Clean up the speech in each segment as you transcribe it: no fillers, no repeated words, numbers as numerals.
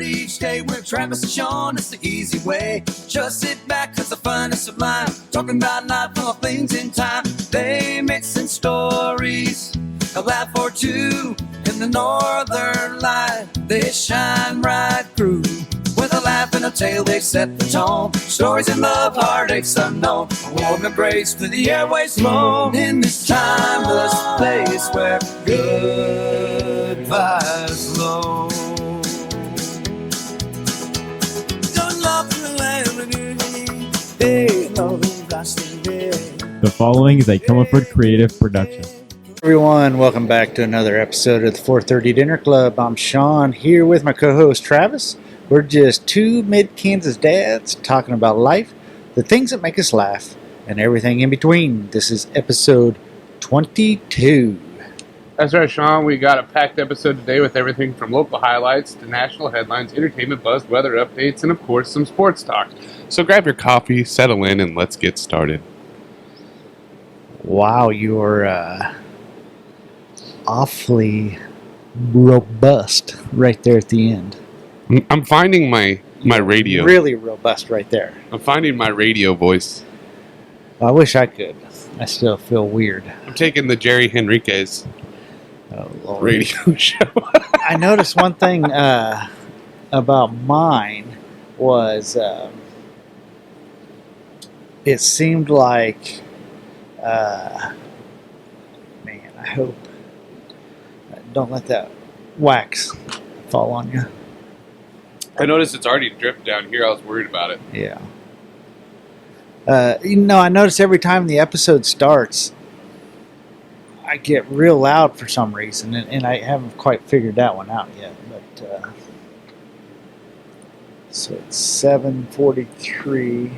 Start each day with Travis and Shawn, it's the easy way. Just sit back, cause the fun is sublime. Talking about life, all things in time. They mix in stories, a laugh or two. In the northern light, they shine right through. With a laugh and a tale, they set the tone. Stories in love, heartaches unknown. A warm embrace through the airways flown. In this timeless place where good vibes flow. The following is a Comerford Creative production. Everyone, welcome back to another episode of the 4:30 Dinner Club. I'm Shawn, here with my co-host Travis. We're just two mid-Kansas dads talking about life, the things that make us laugh, and everything in between. This is episode 22. That's right, Shawn. We got a packed episode today with everything from local highlights to national headlines, entertainment buzz, weather updates, and of course some sports talk. So grab your coffee, settle in, and let's get started. Wow, you're awfully robust right there at the end. I'm finding my radio. Really robust right there. I'm finding my radio voice. I wish I could. I still feel weird. I'm taking the Jerry Henriquez radio show. I noticed one thing about mine was it seemed like, man, I hope, don't let that wax fall on you. I noticed it's already dripped down here. I was worried about it. Yeah. I notice every time the episode starts, I get real loud for some reason, and I haven't quite figured that one out yet. But so it's 7:43.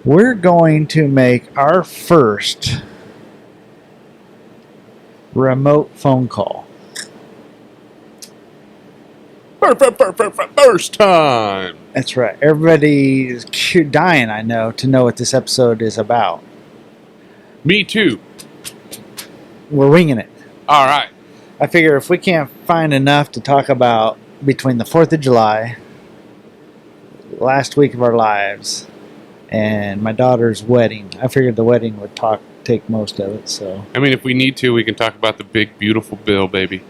We're going to make our first remote phone call. First time. That's right. Everybody's dying, I know, to know what this episode is about. Me too. We're winging it. All right. I figure if we can't find enough to talk about between the 4th of July, last week of our lives, and my daughter's wedding, I figured the wedding would take most of it. So I mean, if we need to, we can talk about the big, beautiful bill, baby.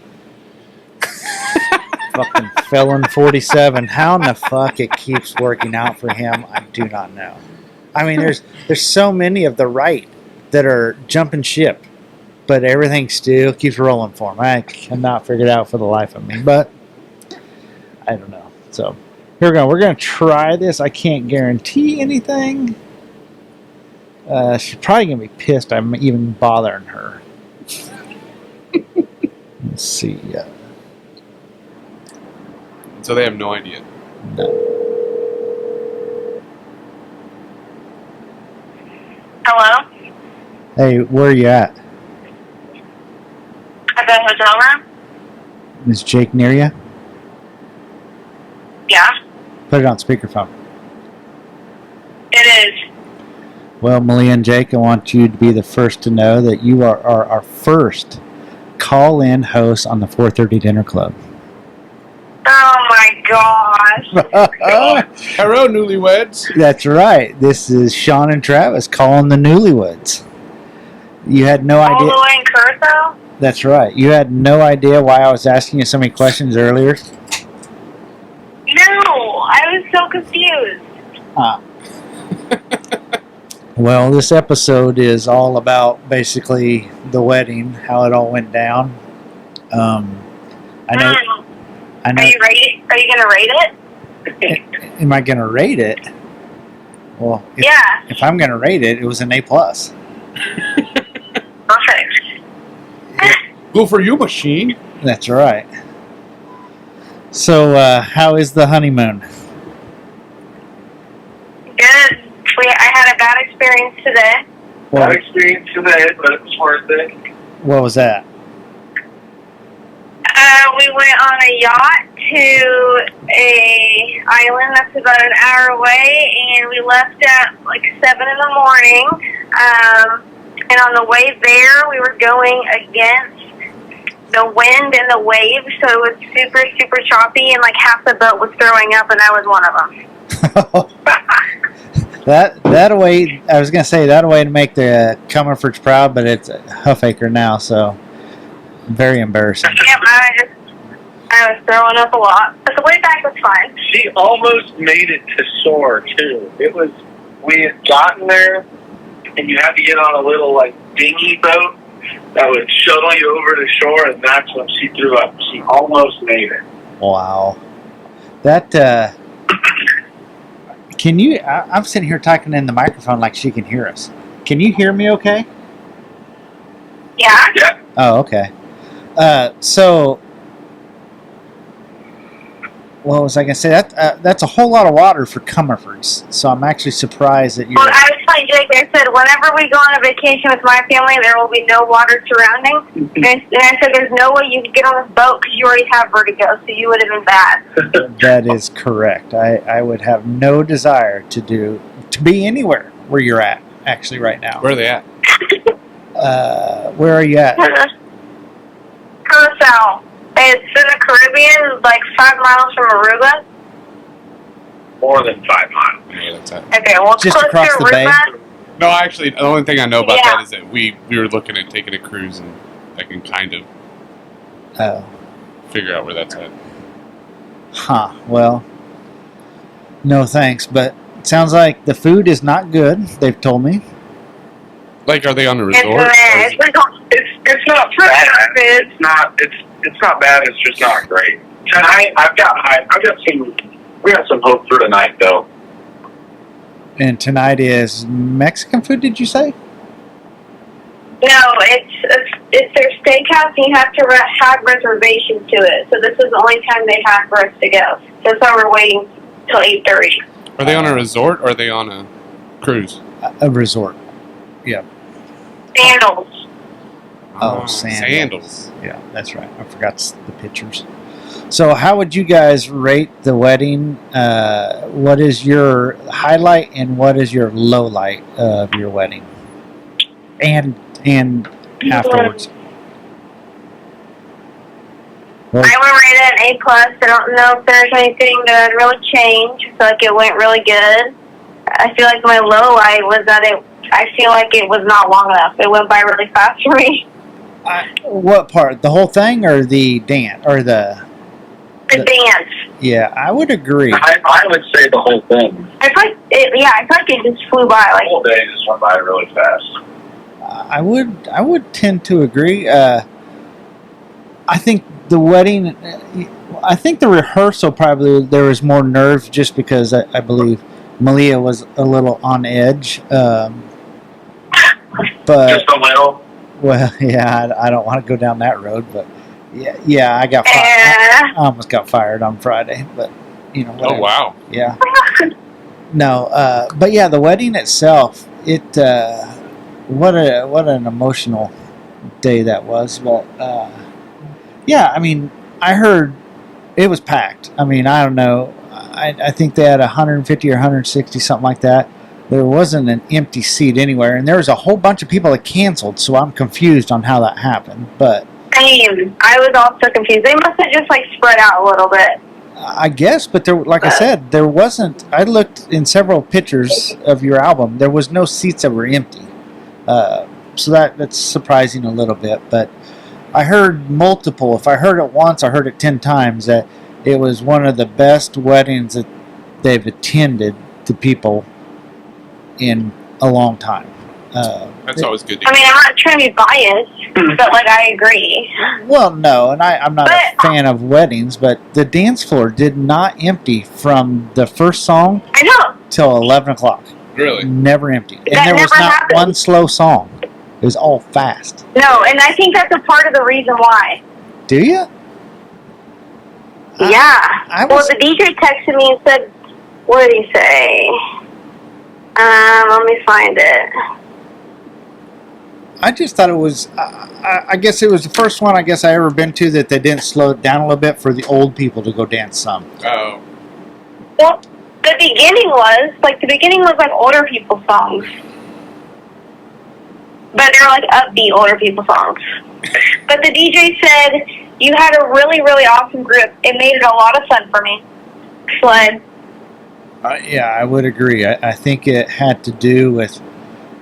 Fucking felon 47. How in the fuck it keeps working out for him, I do not know. I mean, there's so many of the right that are jumping ship, but everything still keeps rolling for him. I cannot figure it out for the life of me, but I don't know. So here we go. We're going to try this. I can't guarantee anything. She's probably going to be pissed I'm even bothering her. Let's see. So they have no idea. No. Hello? Hey, where are you at? At the hotel room? Is Jake near you? Yeah, Put it on speakerphone. it is. Well, Maliyah and Jake, I want you to be the first to know that you are our first call-in host on the 4:30 Dinner Club. Oh my gosh. Hello, newlyweds. That's right. This is Shawn and Travis calling the newlyweds. You had no All idea. the way in Curacao? That's right. You had no idea why I was asking you so many questions earlier. No, I was so confused. Well, this episode is all about basically the wedding, how it all went down. I know. Are you ready? Are you going to rate it? Am I going to rate it? Well, if I'm going to rate it, it was an A+. Perfect. Go for you, machine. That's right. So, how is the honeymoon? Good. I had a bad experience today. What, experience today, but it was worth it. what was that? We went on a yacht to a island that's about an hour away, and we left at like 7 in the morning. And on the way there, we were going against the wind and the waves, so it was super, super choppy, and like half the boat was throwing up, and I was one of them. that way, I was gonna say that way to make the Comerfords proud, but it's Huffaker now, so very embarrassing. Yep, I was throwing up a lot, but the way back was fine. She almost made it to shore too. We had gotten there, and you had to get on a little like dinghy boat that would shuttle you over to shore, and that's when she threw up. She almost made it. Wow, that. Can you? I'm sitting here talking in the microphone like she can hear us. Can you hear me? Okay. Yeah. Yeah. Oh, okay. So, what was I going to say? That's a whole lot of water for Comerfords. So I'm actually surprised that you're. Well, I was telling Jake, I said, whenever we go on a vacation with my family, there will be no water surrounding. And I said, there's no way you can get on this boat because you already have vertigo, so you would have been bad. That is correct. I would have no desire to be anywhere where you're at, actually, right now. Where are they at? Where are you at? Curacao. It's in the Caribbean, like 5 miles from Aruba. More than 5 miles. Yeah, that's it. Okay, well, it's Just close across to the bay? Aruba. No, actually, the only thing I know about Yeah. that is that we were looking at taking a cruise, and I can kind of Oh, figure out where that's at. huh. Well, no thanks. But it sounds like the food is not good. They've told me. Like, are they on a It's resort? It's not bad. It's not bad. It's just not great. Tonight we got some hope for tonight though. And tonight is Mexican food. Did you say? No, it's their steakhouse, and you have to have reservations to it. So this is the only time they have for us to go. That's why we're waiting till 8:30. Are they on a resort, or are they on a cruise? A resort. Yeah. Sandals. Oh, sandals. Yeah, that's right. I forgot the pictures. So, how would you guys rate the wedding? What is your highlight and what is your low light of your wedding? And afterwards. Well, I would rate it an A+. I don't know if there's anything that I'd really change. I feel like it went really good. I feel like my low light was that I feel like it was not long enough. It went by really fast for me. what part? The whole thing or the dance? Or The dance. Yeah, I would agree. I would say the whole thing. I feel like it just flew by. The Like, whole day just went by really fast. I would tend to agree. I think the wedding, I think the rehearsal probably there was more nerves just because I believe Maliyah was a little on edge. But Just a little. well, yeah, I don't want to go down that road, but yeah, I got fired. I almost got fired on Friday, but you know. Whatever. Oh, wow. Yeah. No, but yeah, the wedding itself, what an emotional day that was. But yeah, I mean, I heard it was packed. I mean, I don't know. I think they had 150 or 160, something like that. There wasn't an empty seat anywhere, and there was a whole bunch of people that canceled. So I'm confused on how that happened. But same. I was also confused. They must have just like spread out a little bit. I guess, but there, like I said, there wasn't. I looked in several pictures of your album. There was no seats that were empty. So that's surprising a little bit. But I heard multiple. If I heard it once, I heard it 10 times. That it was one of the best weddings that they've attended to people in a long time. That's always good to I hear. mean, I'm not trying to be biased, but like I agree. Well, no, and I'm not a fan of weddings, but the dance floor did not empty from the first song I know. till 11 o'clock. Really? Never empty. And That there was never not happened. one slow song. It was all fast. No, and I think that's a part of the reason why. Do you? Yeah. I Well, was- the DJ texted me and said, what did he say? Let me find it. I just thought it was, I guess it was the first one I guess I ever been to that they didn't slow it down a little bit for the old people to go dance some. Oh. Well, the beginning was like older people's songs. but they're like upbeat older people songs. But the DJ said you had a really, really awesome group. It made it a lot of fun for me. Sled. Yeah, I would agree. I think it had to do with,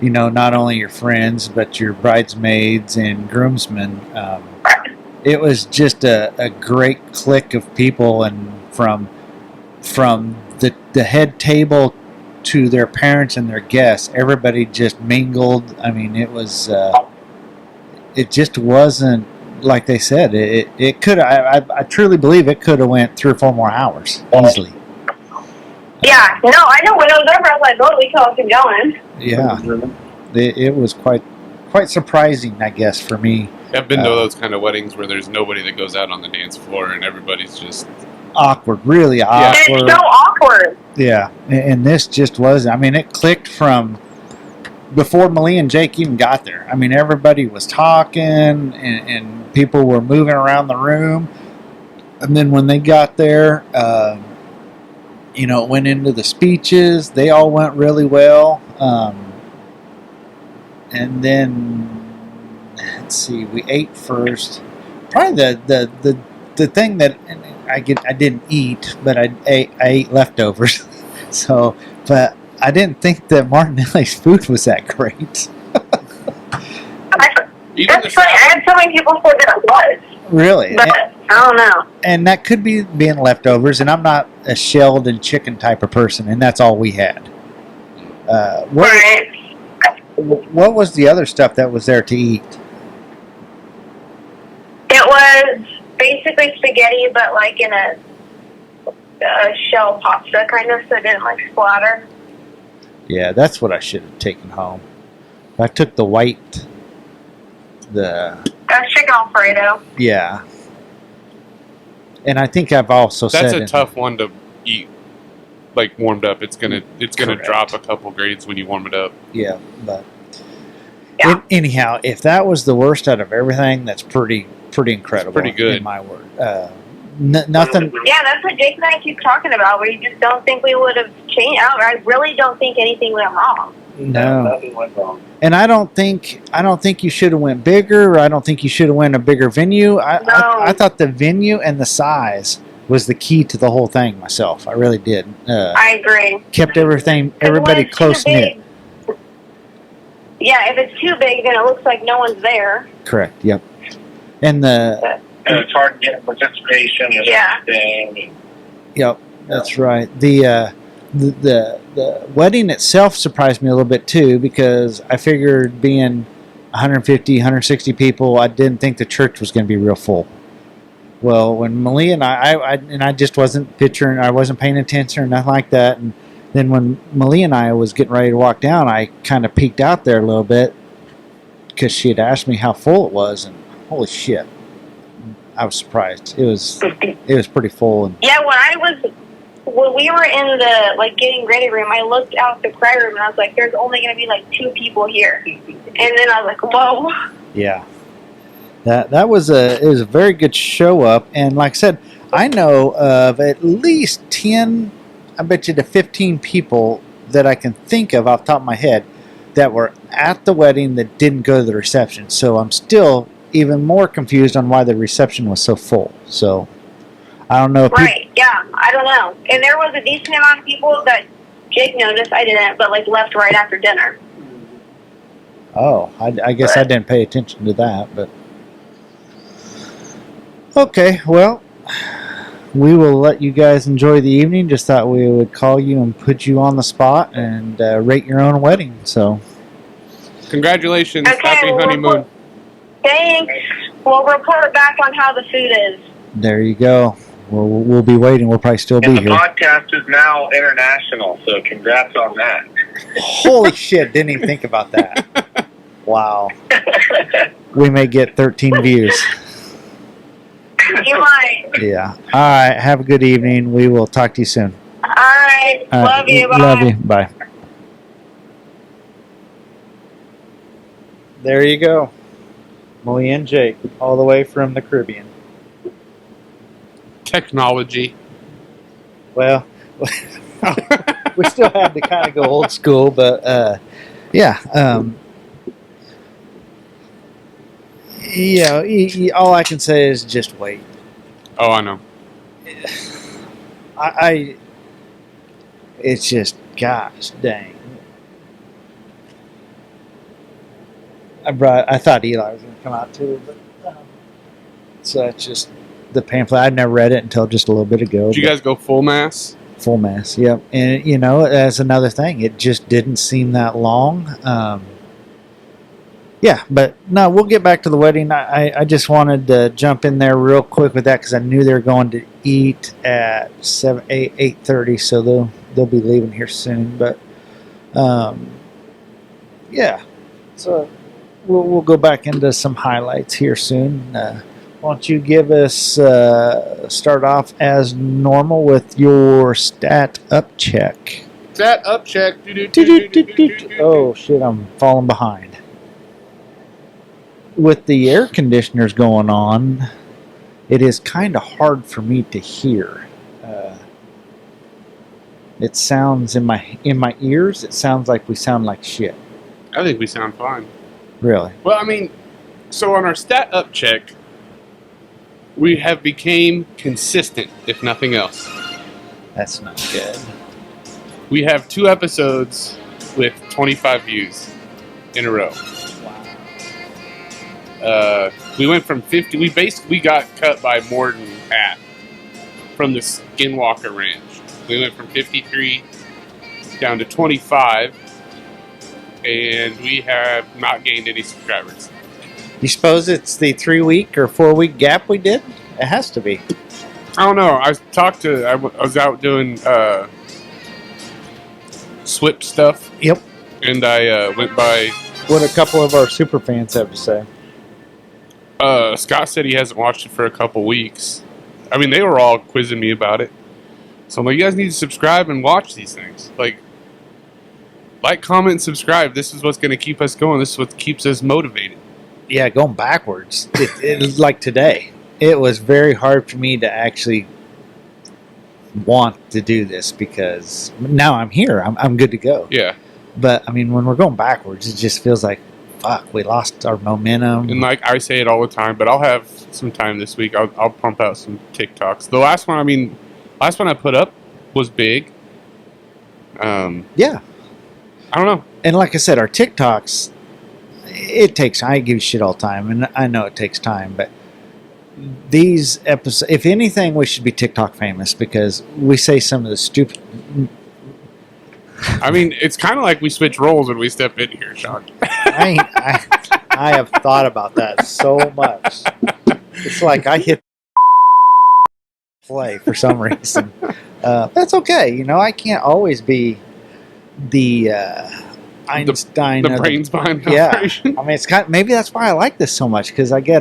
not only your friends, but your bridesmaids and groomsmen. It was just a great clique of people, and from the head table to their parents and their guests, everybody just mingled. I mean, it was, it just wasn't, like they said, it could, I truly believe it could have went 3 or 4 more hours, easily. Yeah, no, I know when it was over, I was like, oh, we can all keep going. Yeah, it was quite surprising, I guess, for me. I've been to those kind of weddings where there's nobody that goes out on the dance floor and everybody's just awkward, really awkward. It's so awkward. Yeah, and this just was. I mean, it clicked from before Maliyah and Jake even got there. I mean, everybody was talking and people were moving around the room. And then when they got there, it went into the speeches. They all went really well. And then, let's see, we ate first. Probably the thing that I didn't eat, but I ate leftovers. So, but I didn't think that Martinelli's food was that great. That's funny. I had so many people say that it was. Really? But I don't know. And that could be being leftovers, and I'm not a shelled and chicken type of person, and that's all we had. What was the other stuff that was there to eat? It was basically spaghetti, but like in a shell pasta kind of, so it didn't like splatter. Yeah, that's what I should have taken home. I took the white, That's chicken Alfredo. Yeah. And I think I've also that's said a tough one to eat, like warmed up. It's gonna Correct. drop a couple grades when you warm it up. Yeah, but Yeah. anyhow, if that was the worst out of everything, that's pretty incredible. Pretty good. in my word. Nothing. Yeah, that's what Jake and I keep talking about. We just don't think we would have changed. I really don't think anything went wrong. No. Nothing went wrong. And I don't think you should have went bigger. Or I don't think you should have went a bigger venue. I thought the venue and the size was the key to the whole thing. Myself, I really did. I agree. Kept everybody When it's too close knit. big- Yeah, if it's too big, then it looks like no one's there. Correct. Yep. And And it's hard to get participation and Yeah. everything. Yep, that's right. The wedding itself surprised me a little bit too, because I figured being 150, 160 people, I didn't think the church was going to be real full. Well, when Maliyah and I just wasn't picturing, I wasn't paying attention or nothing like that. And then when Maliyah and I was getting ready to walk down, I kind of peeked out there a little bit because she had asked me how full it was, and holy shit, I was surprised. It was pretty full. And Yeah, when we were in the getting ready room, I looked out the cry room and I was like, "There's only going to be 2 people here," and then I was like, "Whoa!" yeah, it was a very good show up. And like I said, I know of at least 10, I bet you to 15 people that I can think of off the top of my head that were at the wedding that didn't go to the reception. So I'm still even more confused on why the reception was so full. So I don't know if Right? Yeah, I don't know. And there was a decent amount of people that Jake noticed. I didn't, but left right after dinner. I guess I didn't pay attention to that, but okay, well, we will let you guys enjoy the evening. Just thought we would call you and put you on the spot and rate your own wedding. So Congratulations, Okay, happy well, honeymoon. Thanks. We'll report back on how the food is. there you go. We'll be waiting. We'll probably still And be the here. podcast is now international, so congrats on that. Holy shit! Didn't even think about that. Wow. We may get 13 views. You might. Yeah. All right. Have a good evening. We will talk to you soon. All right. All right. Love you. Bye. Love you. Bye. There you go. Maliyah and Jake, all the way from the Caribbean. Technology. Well, we still had to kind of go old school, but yeah. all I can say is just wait. Oh, I know. It's just, gosh dang. I thought Eli was going to come out too, but so that's just the pamphlet. I'd never read it until just a little bit ago. Did you guys go full mass? Full mass, yep. And that's another thing. It just didn't seem that long. Yeah, but no, we'll get back to the wedding. I just wanted to jump in there real quick with that because I knew they were going to eat at 8:30, so they'll be leaving here soon. But yeah, so we'll go back into some highlights here soon. Why don't you give us start off as normal with your stat up check? Stat up check. Oh shit, I'm falling behind. With the air conditioners going on, it is kind of hard for me to hear. It sounds in my ears. It sounds like we sound like shit. I think we sound fine. Really? Well, I mean, so on our stat up check, we have became consistent, if nothing else. That's not good. We have 2 episodes with 25 views in a row. We went from 50. We got cut by Morton Pat from the Skinwalker Ranch. We went from 53 down to 25, and we have not gained any subscribers. You suppose it's the 3-week or 4-week gap we did? It has to be. I don't know. I was out doing SWIP stuff. Yep. And I went by. What a couple of our super fans have to say. Scott said he hasn't watched it for a couple weeks. I mean, they were all quizzing me about it. So I'm like, you guys need to subscribe and watch these things. Like, comment, and subscribe. This is what's going to keep us going. This is what keeps us motivated. Yeah, going backwards. It was like today. It was very hard for me to actually want to do this because now I'm here. I'm good to go. Yeah. But, I mean, when we're going backwards, it just feels like, fuck, we lost our momentum. And like I say it all the time, but I'll have some time this week. I'll pump out some TikToks. The last one I put up was big. Yeah. I don't know. And like I said, our TikToks, it takes, I give you shit all the time, and I know it takes time, but these episodes, if anything, we should be TikTok famous because we say some of the stupid... I mean, it's kind of like we switch roles when we step in here, Shawn. I have thought about that so much. It's like I hit play for some reason. That's okay. I can't always be the Einstein. The brains behind the yeah. operation. I mean, it's maybe that's why I like this so much because I get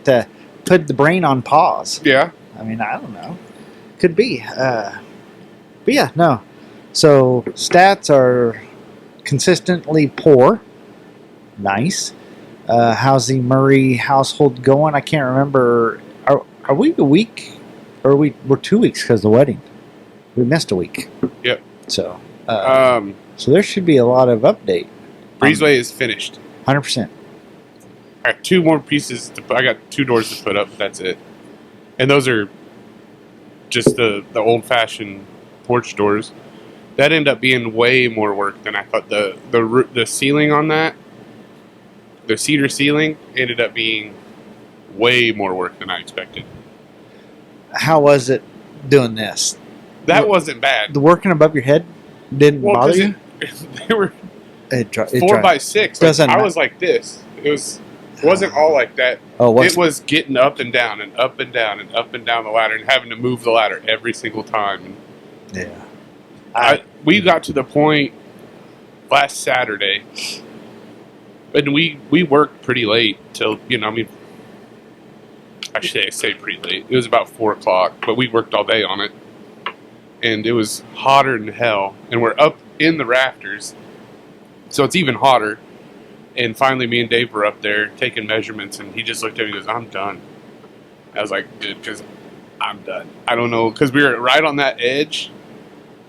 to put the brain on pause. Yeah. I mean, I don't know. Could be. But yeah, no. So stats are consistently poor. Nice. How's the Murray household going? I can't remember. Are we a week? Or we're 2 weeks because of the wedding. We missed a week. Yep. So so there should be a lot of update. Breezeway is finished. 100%. I got 2 more pieces. I got 2 doors to put up. But that's it. And those are just the old-fashioned porch doors. That ended up being way more work than I thought. The ceiling on that, the cedar ceiling, ended up being way more work than I expected. How was it doing this? That wasn't bad. The working above your head didn't bother you? They were It 4x6. Doesn't I was like this. It wasn't all like that. Oh, it was getting up and down and up and down and up and down the ladder and having to move the ladder every single time. Yeah. We got to the point last Saturday, and we worked pretty late till I say pretty late. It was about 4 o'clock, but we worked all day on it, and it was hotter than hell. And we're up in the rafters, so it's even hotter. And finally, me and Dave were up there taking measurements, and he just looked at me and goes, "I'm done." I was like, "Dude, because I'm done." I don't know, because we were right on that edge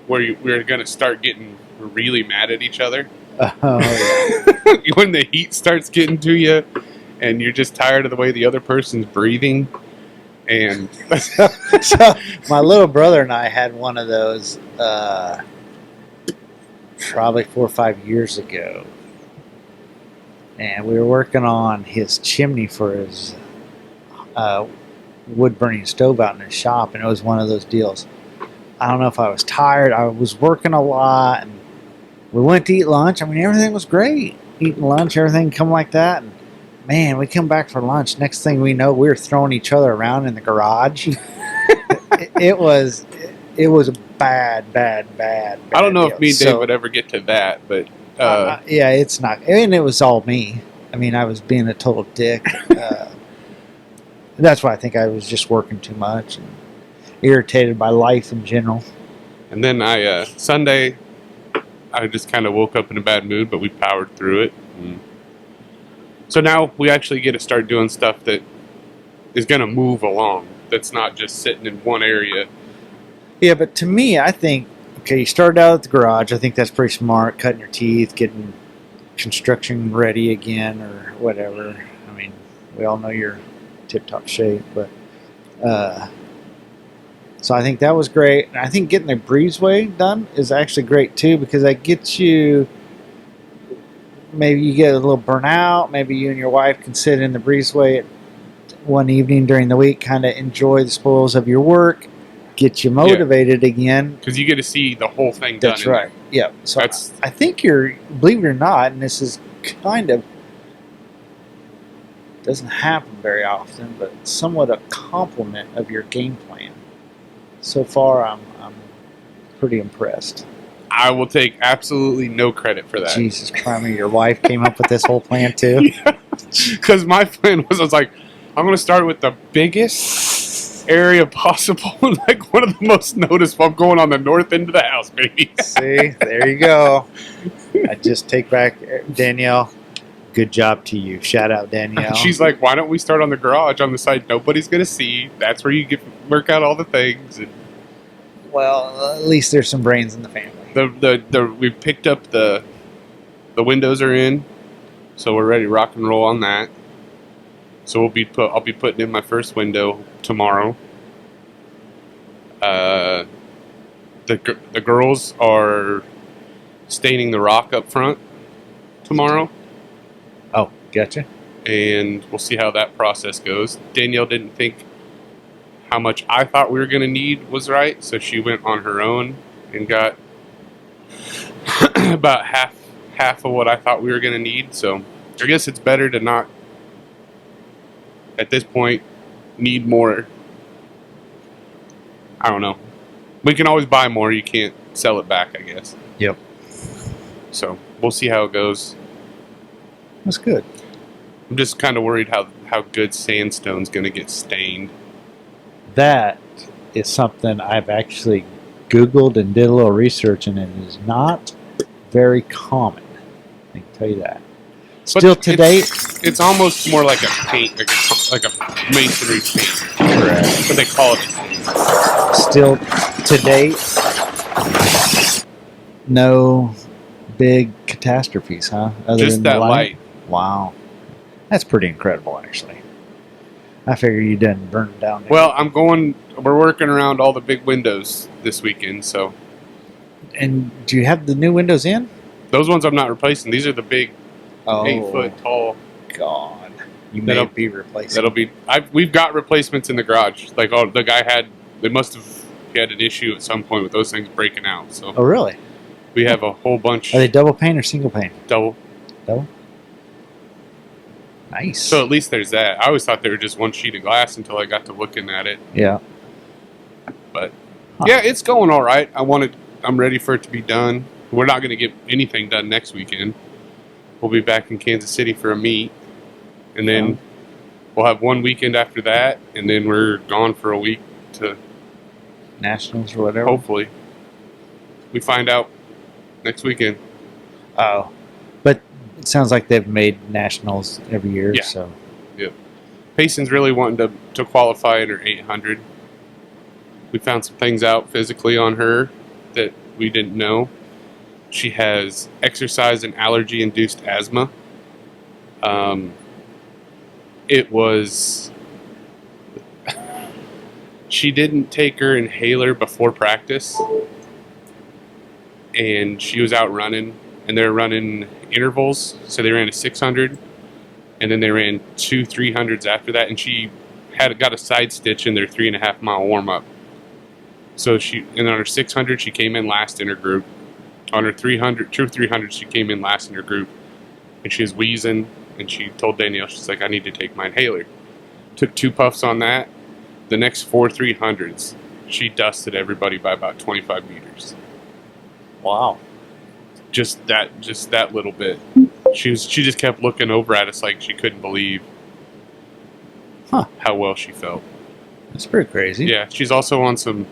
where we were going to start getting really mad at each other. Oh, yeah. When the heat starts getting to you, and you're just tired of the way the other person's breathing. And So my little brother and I had one of those probably 4 or 5 years ago, and we were working on his chimney for his wood burning stove out in his shop, and it was one of those deals. I don't know if I was tired. I was working a lot, and we went to eat lunch. I mean, everything was great. Eating lunch, everything come like that, and man, we come back for lunch. Next thing we know, we were throwing each other around in the garage. it was a bad. I don't know deal. if me and Dave would ever get to that, but yeah, it's not. And it was all me. I mean, I was being a total dick. That's why I think I was just working too much and irritated by life in general. and then Sunday, I just kind of woke up in a bad mood, but we powered through it. And so now we actually get to start doing stuff that is going to move along. That's not just sitting in one area. Yeah, but to me, I think, okay, you started out at the garage. I think that's pretty smart, cutting your teeth, getting construction ready again or whatever. I mean, we all know you're tip-top shape, but so I think that was great. And I think getting the breezeway done is actually great too, because that gets you, maybe you get a little burnout, maybe you and your wife can sit in the breezeway one evening during the week, kind of enjoy the spoils of your work, get you motivated again. Because you get to see the whole thing done. That's right. Yeah. So That's- I think you're, believe it or not, and this is kind of, doesn't happen very often, but somewhat a compliment of your game plan. So far, I'm pretty impressed. I will take absolutely no credit for that. Jesus Christ, your wife came up with this whole plan too? Because my plan was, I was like, I'm going to start with the biggest area possible, like one of the most noticeable. I'm going on the north end of the house, baby. See, there you go. I just take back Danielle. Good job to you. Shout out, Danielle. She's like, why don't we start on the garage on the side nobody's going to see? That's where you work out all the things. And well, at least there's some brains in the family. we picked up the windows are in, so we're ready to rock and roll on that. So I'll be putting in my first window tomorrow. The girls are staining the rock up front tomorrow. Oh, gotcha. And we'll see how that process goes. Danielle didn't think how much I thought we were going to need was right, so she went on her own and got about half of what I thought we were going to need. So I guess it's better to not, at this point, need more. I don't know. We can always buy more. You can't sell it back, I guess. Yep. So we'll see how it goes. That's good. I'm just kind of worried how good sandstone's going to get stained. That is something I've actually Googled and did a little research, and it is not very common. I can tell you that. Still But today, it's almost more like a paint, like a masonry paint. Correct. But they call it a paint. still today, no big catastrophes, huh? Other Just than that the light. Wow, that's pretty incredible, actually. I figure you didn't burn it down. Well, we're working around all the big windows this weekend, so. And do you have the new windows in? Those ones I'm not replacing. These are the big 8 foot tall. God, you may be replacing. We've got replacements in the garage. Like, the guy he had an issue at some point with those things breaking out. So. Oh, really? We have a whole bunch. Are they double pane or single pane? Double. Double? Nice. So at least there's that. I always thought they were just one sheet of glass until I got to looking at it. Yeah. But yeah, it's going all right. I'm ready for it to be done. We're not going to get anything done next weekend. We'll be back in Kansas City for a meet, and then we'll have one weekend after that, and then we're gone for a week to Nationals or whatever. Hopefully, we find out next weekend. Oh, but it sounds like they've made nationals every year. Yeah. So Yep. Payson's really wanting to qualify at her 800. We found some things out physically on her that we didn't know. She has exercise and allergy-induced asthma. it was... She didn't take her inhaler before practice, and she was out running, and they're running intervals. So they ran a 600, and then they ran 2 300s after that, and she got a side stitch in their 3.5 mile warm up. So and on her 600, she came in last in her group. On her 300, 2 300s, she came in last in her group, and she was wheezing, and she told Danielle, she's like, I need to take my inhaler. Took 2 puffs on that. The next 4 300s, she dusted everybody by about 25 meters. Wow. Just that little bit. She just kept looking over at us like she couldn't believe how well she felt. That's pretty crazy. Yeah, she's also on some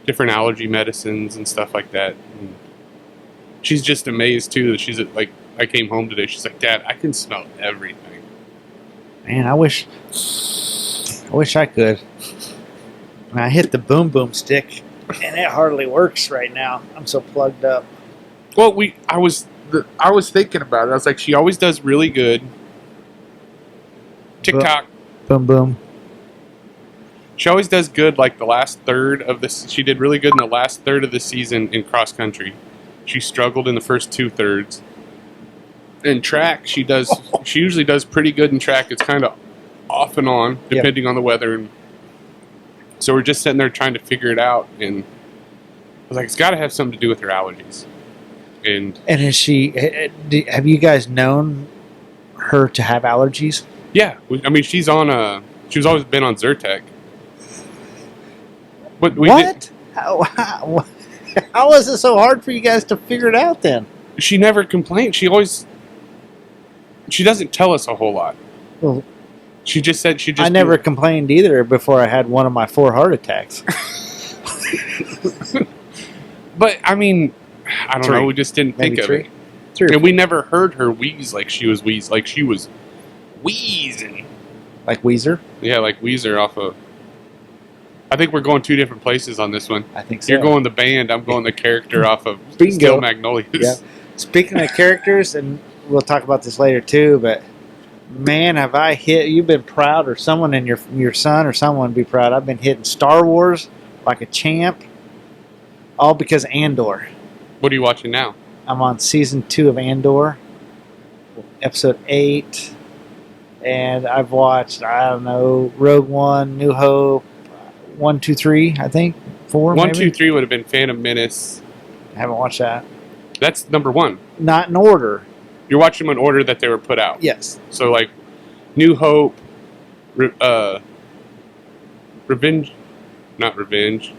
different allergy medicines and stuff like that. And she's just amazed too that she's like, I came home today. She's like, Dad, I can smell everything. Man, I wish I could. I hit the boom boom stick, and it hardly works right now. I'm so plugged up. Well, I was thinking about it. I was like, she always does really good. TikTok. Boom boom. She always does good. Like the last third of this, she did really good in the last third of the season in cross country. She struggled in the first 2 thirds. In track, she usually does pretty good in track. It's kind of off and on depending on the weather. And so we're just sitting there trying to figure it out, and I was like, it's got to have something to do with her allergies. And is she? Have you guys known her to have allergies? Yeah, I mean, she's always been on Zyrtec. But What? How was it so hard for you guys to figure it out then? She never complained. She doesn't tell us a whole lot. Well, she just said I never complained either before I had one of my 4 heart attacks. But I mean, I don't 3. know. We just didn't Maybe think 3. of it. 3 or And we never heard her wheeze like she was wheezing. like Weezer? Yeah, like Weezer off of. I think we're going 2 different places on this one. I think so. You're going the band. I'm going the character off of Bingo. Steel Magnolias. Yeah. Speaking of characters, and we'll talk about this later too, but man, have I hit? You've been proud, or someone in your son or someone would be proud. I've been hitting Star Wars like a champ, all because Andor. What are you watching now? I'm on season 2 of Andor, episode 8, and I've watched, I don't know, Rogue One, New Hope, 1, 2, 3, I think 4. 1, maybe? 2, 3 would have been Phantom Menace. I haven't watched that. That's number 1. Not in order. You're watching them in order that they were put out. Yes. So like, New Hope, Revenge, not Return.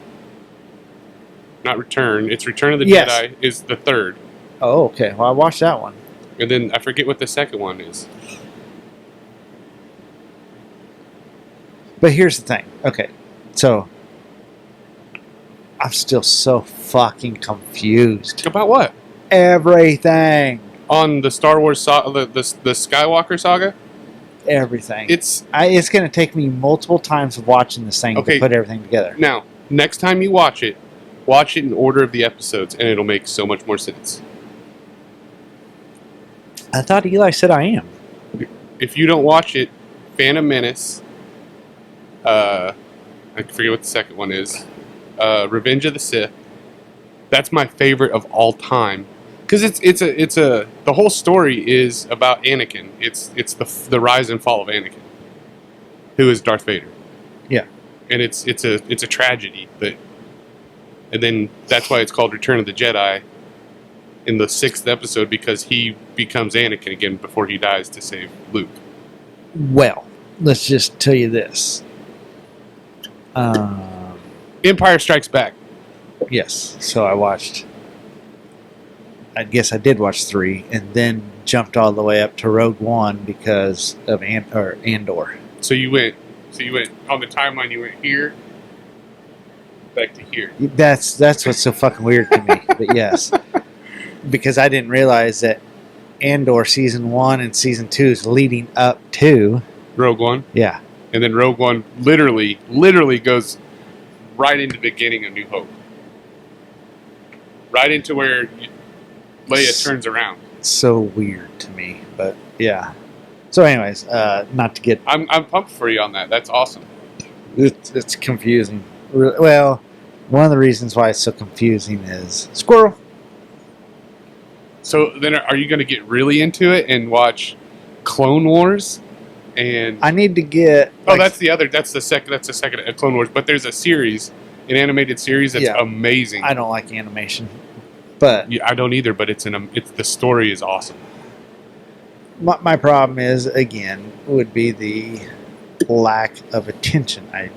It's Return of the Yes. Jedi is the 3rd, Oh, okay. Well, I watched that one. and then I forget what the second one is. But here's the thing. Okay, so I'm still so fucking confused. About what? Everything. On the Star Wars saga, the Skywalker saga. Everything. It's It's going to take me multiple times of watching this thing Okay. to put everything together. now next time you watch it in order of the episodes, and it'll make so much more sense. I thought Eli said I am. If you don't watch it, Phantom Menace. I forget what the second one is. Revenge of the Sith. That's my favorite of all time, because the whole story is about Anakin. It's the rise and fall of Anakin, who is Darth Vader. Yeah, and it's a tragedy and then that's why it's called Return of the Jedi in the 6th episode, because he becomes Anakin again before he dies to save Luke. Well, let's just tell you this. Empire Strikes Back. Yes. So I guess I did watch 3, and then jumped all the way up to Rogue One because of Andor. So you went on the timeline. You went here, back to here. That's what's so fucking weird to me. But yes, because I didn't realize that Andor season 1 and season 2 is leading up to Rogue One. Yeah. And then Rogue One literally goes right into the beginning of New Hope. Right into where Leia turns around. So weird to me, but yeah. So, anyways, not to get I'm pumped for you on that. That's awesome. it's confusing. Well, one of the reasons why it's so confusing is squirrel. So then, are you going to get really into it and watch Clone Wars? And I need to get. that's the other. That's the second. That's the second Clone Wars. But there's a series, an animated series that's amazing. I don't like animation, but Yeah, I don't either. But it's the story is awesome. my problem is again would be the lack of attention I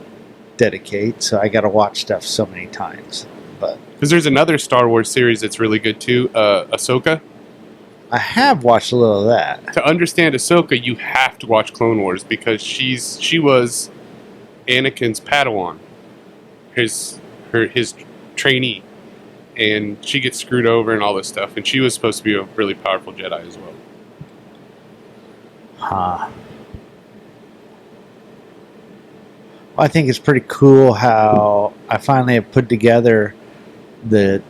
dedicate. So I got to watch stuff so many times. But Because there's another Star Wars series that's really good too, Ahsoka. I have watched a little of that. To understand Ahsoka, you have to watch Clone Wars because she was Anakin's Padawan, his trainee, and she gets screwed over and all this stuff. And she was supposed to be a really powerful Jedi as well. Huh. I think it's pretty cool how I finally have put together the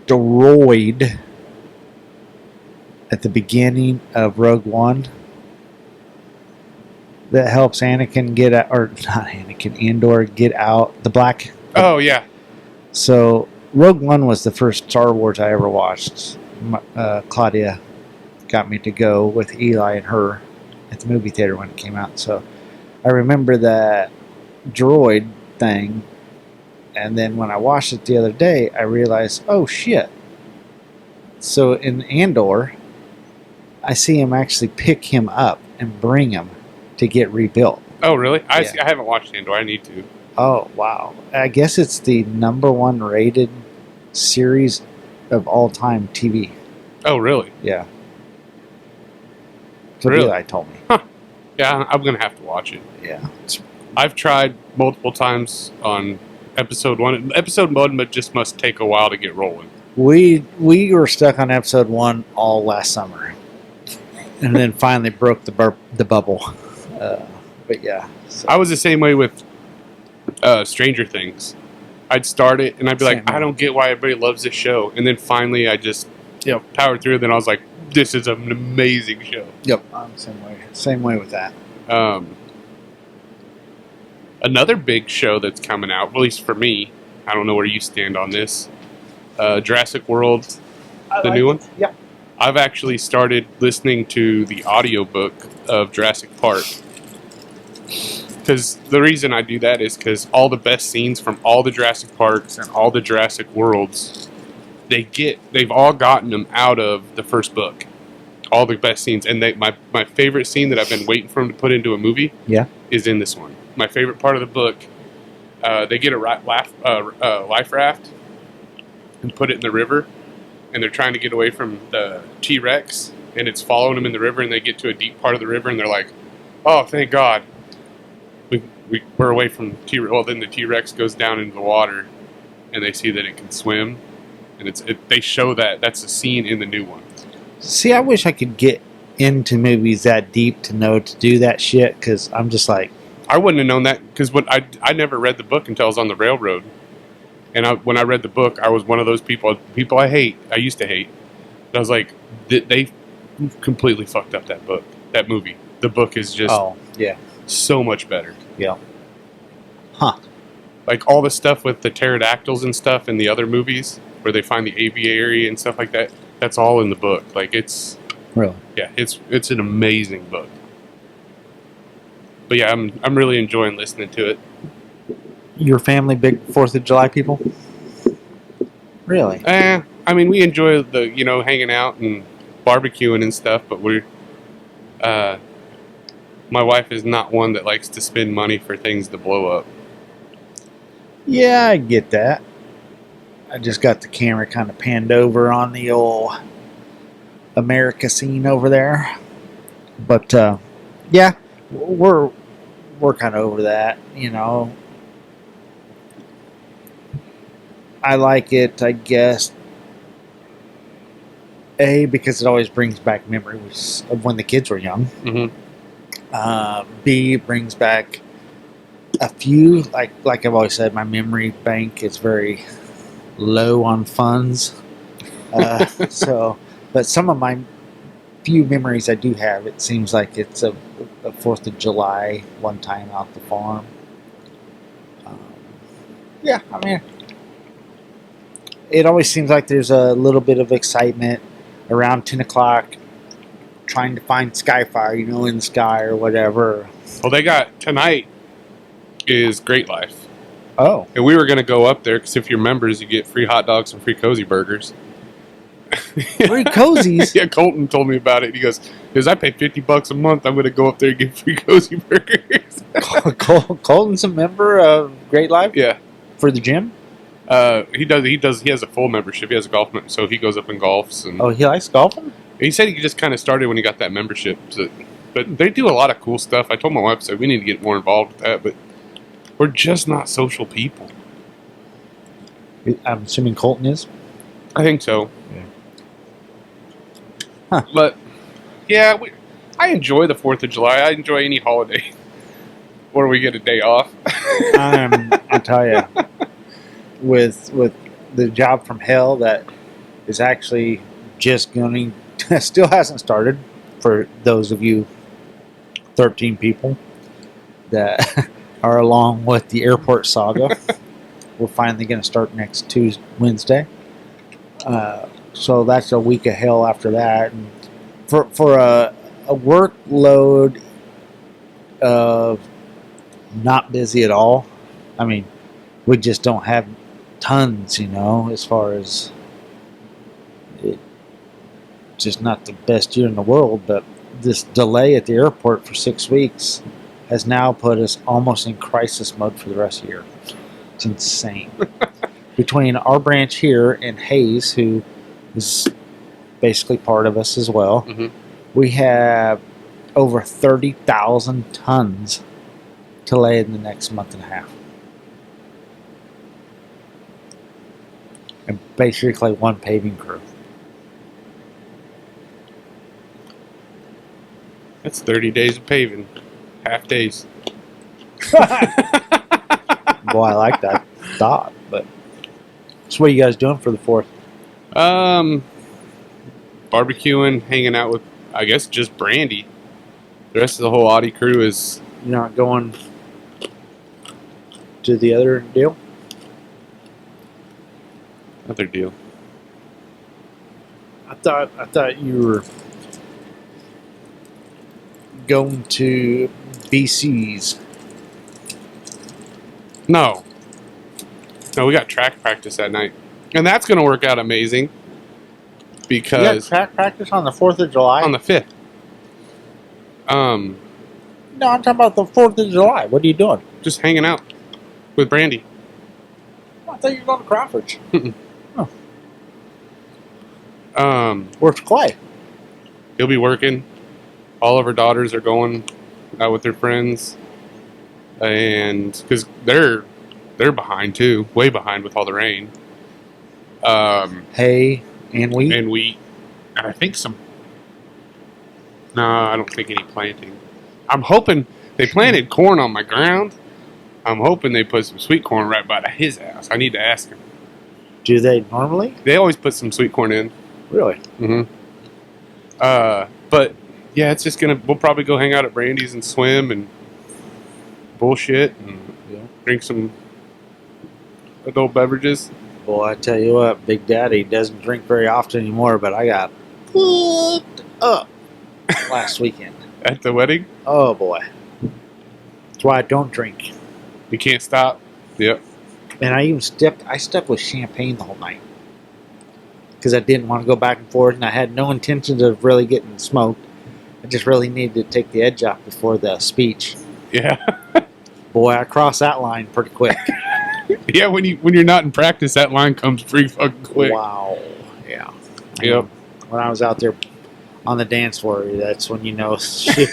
droid at the beginning of Rogue One that helps Anakin get out, or not Anakin, Andor get out the black. Oh yeah, So Rogue One was the first Star Wars I ever watched. Claudia got me to go with Eli and her at the movie theater when it came out. So I remember that droid thing. And then when I watched it the other day, I realized, oh shit. So in Andor, I see him actually pick him up and bring him to get rebuilt. Oh really? I Yeah. haven't watched Andor. I need to. Oh, wow. I guess it's the #1 rated series of all time TV. Oh really? Yeah. So Really? Eli told me. Yeah, I'm gonna have to watch it. Yeah. I've tried multiple times on episode 1. Episode 1 but just must take a while to get rolling. We were stuck on episode 1 all last summer. And then finally broke the bubble. But yeah. So. I was the same way with Stranger Things. I'd start it and I'd be Same like, way. I don't get why everybody loves this show. And then finally I just powered through it. Then I was like, this is an amazing show. Yep. Same way. Same way with that. Another big show that's coming out, at least for me, I don't know where you stand on this, Jurassic World, the new one. Yeah. I've actually started listening to the audiobook of Jurassic Park. Because the reason I do that is because all the best scenes from all the Jurassic Parks and all the Jurassic Worlds, they've all gotten them out of the first book. All the best scenes. And my favorite scene that I've been waiting for them to put into a movie is in this one. My favorite part of the book, they get a life raft and put it in the river, and they're trying to get away from the T-Rex, and it's following them in the river, and they get to a deep part of the river, and they're like, oh, thank God. We're away from T-Rex. Well, then the T-Rex goes down into the water, and they see that it can swim, and they show that. That's a scene in the new one. See, I wish I could get into movies that deep to know to do that shit, because I'm just like... I wouldn't have known that, because I never read the book until I was on the railroad. And when I read the book, I was one of those people I used to hate. But I was like, they completely fucked up that movie. The book is just so much better. Yeah. Huh. Like all the stuff with the pterodactyls and stuff in the other movies, where they find the aviary and stuff like that, that's all in the book. Like it's... Really? Yeah, it's an amazing book. But yeah, I'm really enjoying listening to it. Your family big 4th of July people? Really? I mean, we enjoy the hanging out and barbecuing and stuff, but my wife is not one that likes to spend money for things to blow up. Yeah, I get that. I just got the camera kind of panned over on the old America scene over there. But yeah, we're kind of over that, I like it, I guess. A, because it always brings back memories of when the kids were young. Mm-hmm. B, it brings back a few, like I've always said, my memory bank is very low on funds. But some of my few memories I do have, it seems like it's a 4th of July one time out the farm. Yeah, I mean, it always seems like there's a little bit of excitement around 10 o'clock trying to find Skyfire, in the sky or whatever. Well, they got tonight is Great Life. Oh. And we were going to go up there because if you're members, you get free hot dogs and free cozy burgers. Free cozies? Yeah, Colton told me about it. He goes, I pay $50 a month. I'm going to go up there and get free cozy burgers. Colton's a member of Great Life? Yeah. For the gym? He has a full membership. He has a golf membership, so he goes up and golfs. And oh, he likes golfing? He said he just kind of started when he got that membership. So, but they do a lot of cool stuff. I told my wife, we need to get more involved with that, but we're just not social people. I'm assuming Colton is? I think so. Yeah. Huh. But, yeah, I enjoy the 4th of July. I enjoy any holiday where we get a day off. I tell you, with the job from hell that is actually just going to, still hasn't started for those of you 13 people that are along with the airport saga. We're finally going to start next Wednesday. So that's a week of hell after that. And for a workload of not busy at all, I mean, we just don't have tons, as far as it, just not the best year in the world, but this delay at the airport for 6 weeks has now put us almost in crisis mode for the rest of the year. It's insane. Between our branch here and Hayes, who is basically part of us as well, mm-hmm. we have over 30,000 tons to lay in the next month and a half. And basically one paving crew. That's 30 days of paving. Half days. Boy, I like that thought. But so what are you guys doing for the 4th? Barbecuing, hanging out with, I guess, just Brandy. The rest of the whole Audi crew is... You're not going to the other deal? Other deal. I thought you were going to BC's. No, we got track practice that night. And that's going to work out amazing. You got Because... track practice on the 4th of July? On the 5th. No, I'm talking about the 4th of July. What are you doing? Just hanging out with Brandy. I thought you were going to Crawford's. Where's Clay? He'll be working. All of her daughters are going out with their friends. And because they're behind too, way behind with all the rain. Hay and wheat? And wheat. And I think some... No, I don't think any planting. I'm hoping they planted corn on my ground. I'm hoping they put some sweet corn right by his house. I need to ask him. Do they normally? They always put some sweet corn in. Really? Mm-hmm. But yeah, it's just we'll probably go hang out at Brandy's and swim and bullshit and drink some adult beverages. Boy, I tell you what, Big Daddy doesn't drink very often anymore, but I got hooked up last weekend. At the wedding? Oh boy. That's why I don't drink. You can't stop? Yep. And I stuck with champagne the whole night. Because I didn't want to go back and forth, and I had no intentions of really getting smoked. I just really needed to take the edge off before the speech. Yeah. Boy, I crossed that line pretty quick. Yeah, when you're not in practice, that line comes pretty fucking quick. Wow. Yeah. Yep. When I was out there on the dance floor, that's when you know shit,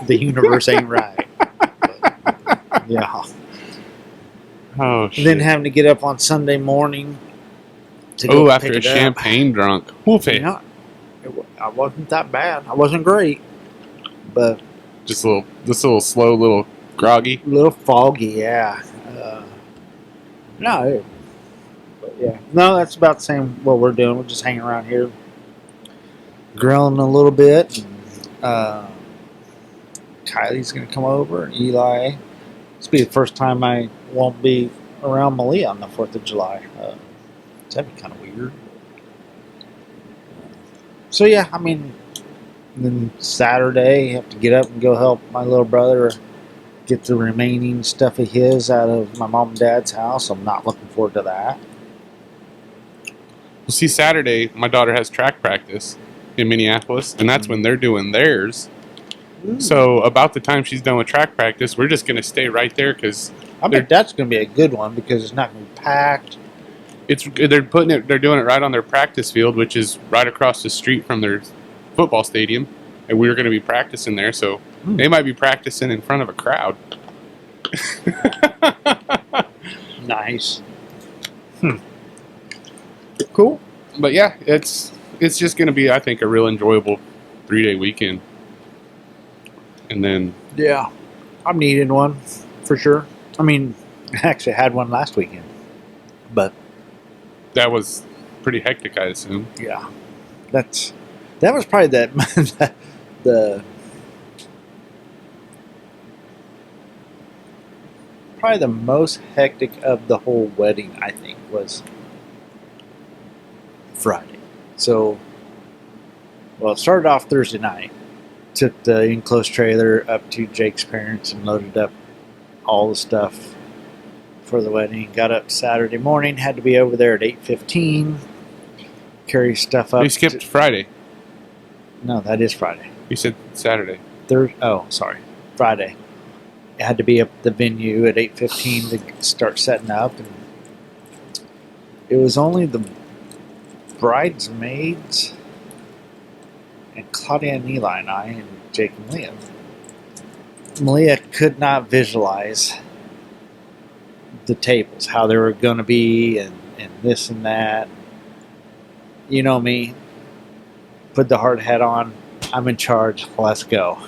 the universe ain't right. But, yeah. Oh, shit. And then having to get up on Sunday morning to Oh, go after pick a it up. champagne drunk. Woof it. Yeah, I wasn't that bad. I wasn't great, but Just a little slow, little groggy. a little foggy. Yeah. But yeah. No, that's about the same. What we're doing. We're just hanging around here, grilling a little bit. And, Kylie's going to come over, and Eli. This will be the first time I won't be around Maliyah on the 4th of July. That'd be kind of weird. So, yeah, I mean, then Saturday, you have to get up and go help my little brother get the remaining stuff of his out of my mom and dad's house. I'm not looking forward to that. Well, see, Saturday, my daughter has track practice in Minneapolis, and that's when they're doing theirs. So about the time she's done with track practice, we're just going to stay right there because I bet that's going to be a good one because it's not going to be packed. they're doing it right on their practice field, which is right across the street from their football stadium, and we're going to be practicing there. So they might be practicing in front of a crowd. Nice. Cool. But yeah, it's just going to be, I think, a real enjoyable 3-day weekend. And then Yeah, I'm needing one for sure. I mean, I actually had one last weekend, but that was pretty hectic, I assume. yeah, that was probably the probably the most hectic of the whole wedding. I think was Friday. So, well, it started off Thursday night. Took the enclosed trailer up to Jake's parents and loaded up all the stuff for the wedding. Got up Saturday morning, had to be over there at 8:15. Carry stuff up. You skipped Friday. No, that is Friday. You said Saturday. Friday. I had to be up at the venue at 8:15 to start setting up, and it was only the bridesmaids and Claudia and Eli and I and Jake and Maliyah. Maliyah could not visualize the tables, how they were going to be, and this and that. You know me. Put the hard hat on. I'm in charge. Let's go.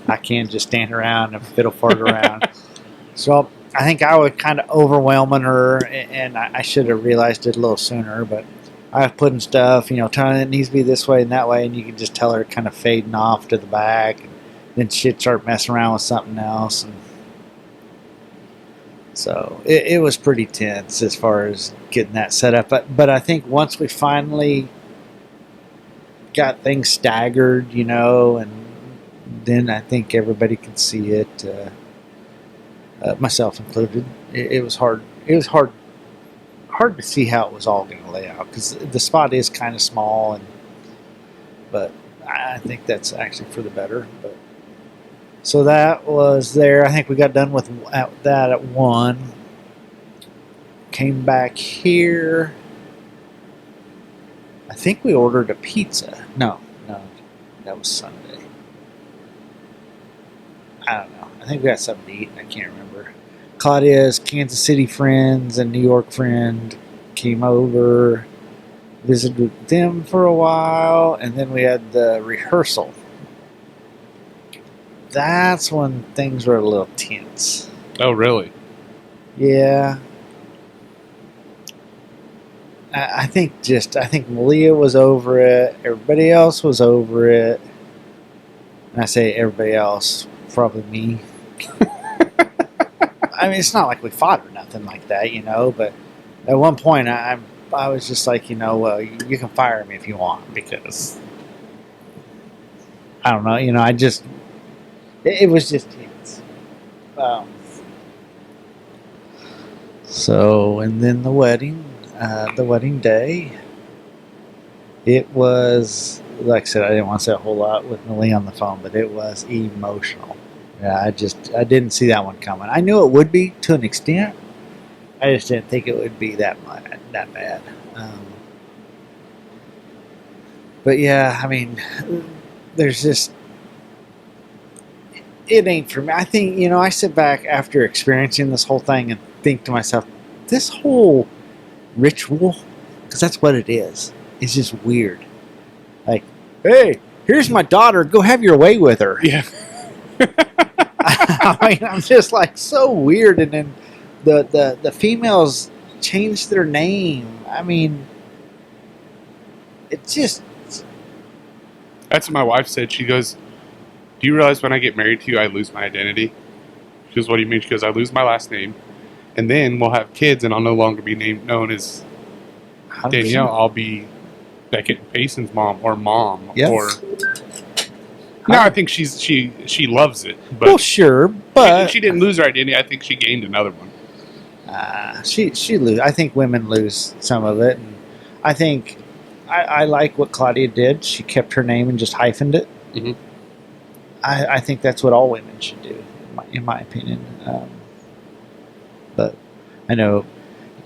I can't just stand around and fiddle fart around. So I think I was kind of overwhelming her, and I should have realized it a little sooner, but I was putting stuff, telling her it needs to be this way and that way, and you could just tell her kind of fading off to the back, and then she'd start messing around with something else. And so it was pretty tense as far as getting that set up. But I think once we finally got things staggered, and then I think everybody could see it, myself included. It was hard. It was hard to see how it was all going to lay out because the spot is kind of small, but I think that's actually for the better. But so that was there. I think we got done with that at 1. Came back here. I think we ordered a pizza. No, that was Sunday. I don't know. I think we got something to eat. I can't remember. Claudia's Kansas City friends and New York friend came over, visited with them for a while, and then we had the rehearsal. That's when things were a little tense. Oh, really? Yeah. I think Maliyah was over it. Everybody else was over it. And I say everybody else, probably me. I mean, it's not like we fought or nothing like that, but at one point I was just like, well, you can fire me if you want because I don't know, it was just tense. So, and then the wedding day, it was, like I said, I didn't want to say a whole lot with Maliyah on the phone, but it was emotional. Yeah, I didn't see that one coming. I knew it would be to an extent. I just didn't think it would be that bad. But yeah, I mean, there's just, it ain't for me. I think, I sit back after experiencing this whole thing and think to myself, this whole ritual, because that's what it is just weird. Like, hey, here's my daughter, go have your way with her. Yeah. I mean, I'm just like so weird. And then the females changed their name. I mean, it just, That's what my wife said. She goes, "Do you realize when I get married to you, I lose my identity?" She goes, "What do you mean?" She goes, "I lose my last name, and then we'll have kids, and I'll no longer be known as Danielle. I'll be Beckett and Payson's mom or mom Yes. or." No, I think she loves it. But Well, sure, but she didn't lose her identity. I think she gained another one. she lose. I think women lose some of it. And I think I like what Claudia did. She kept her name and just hyphened it. Mhm. I think that's what all women should do, in my opinion. But I know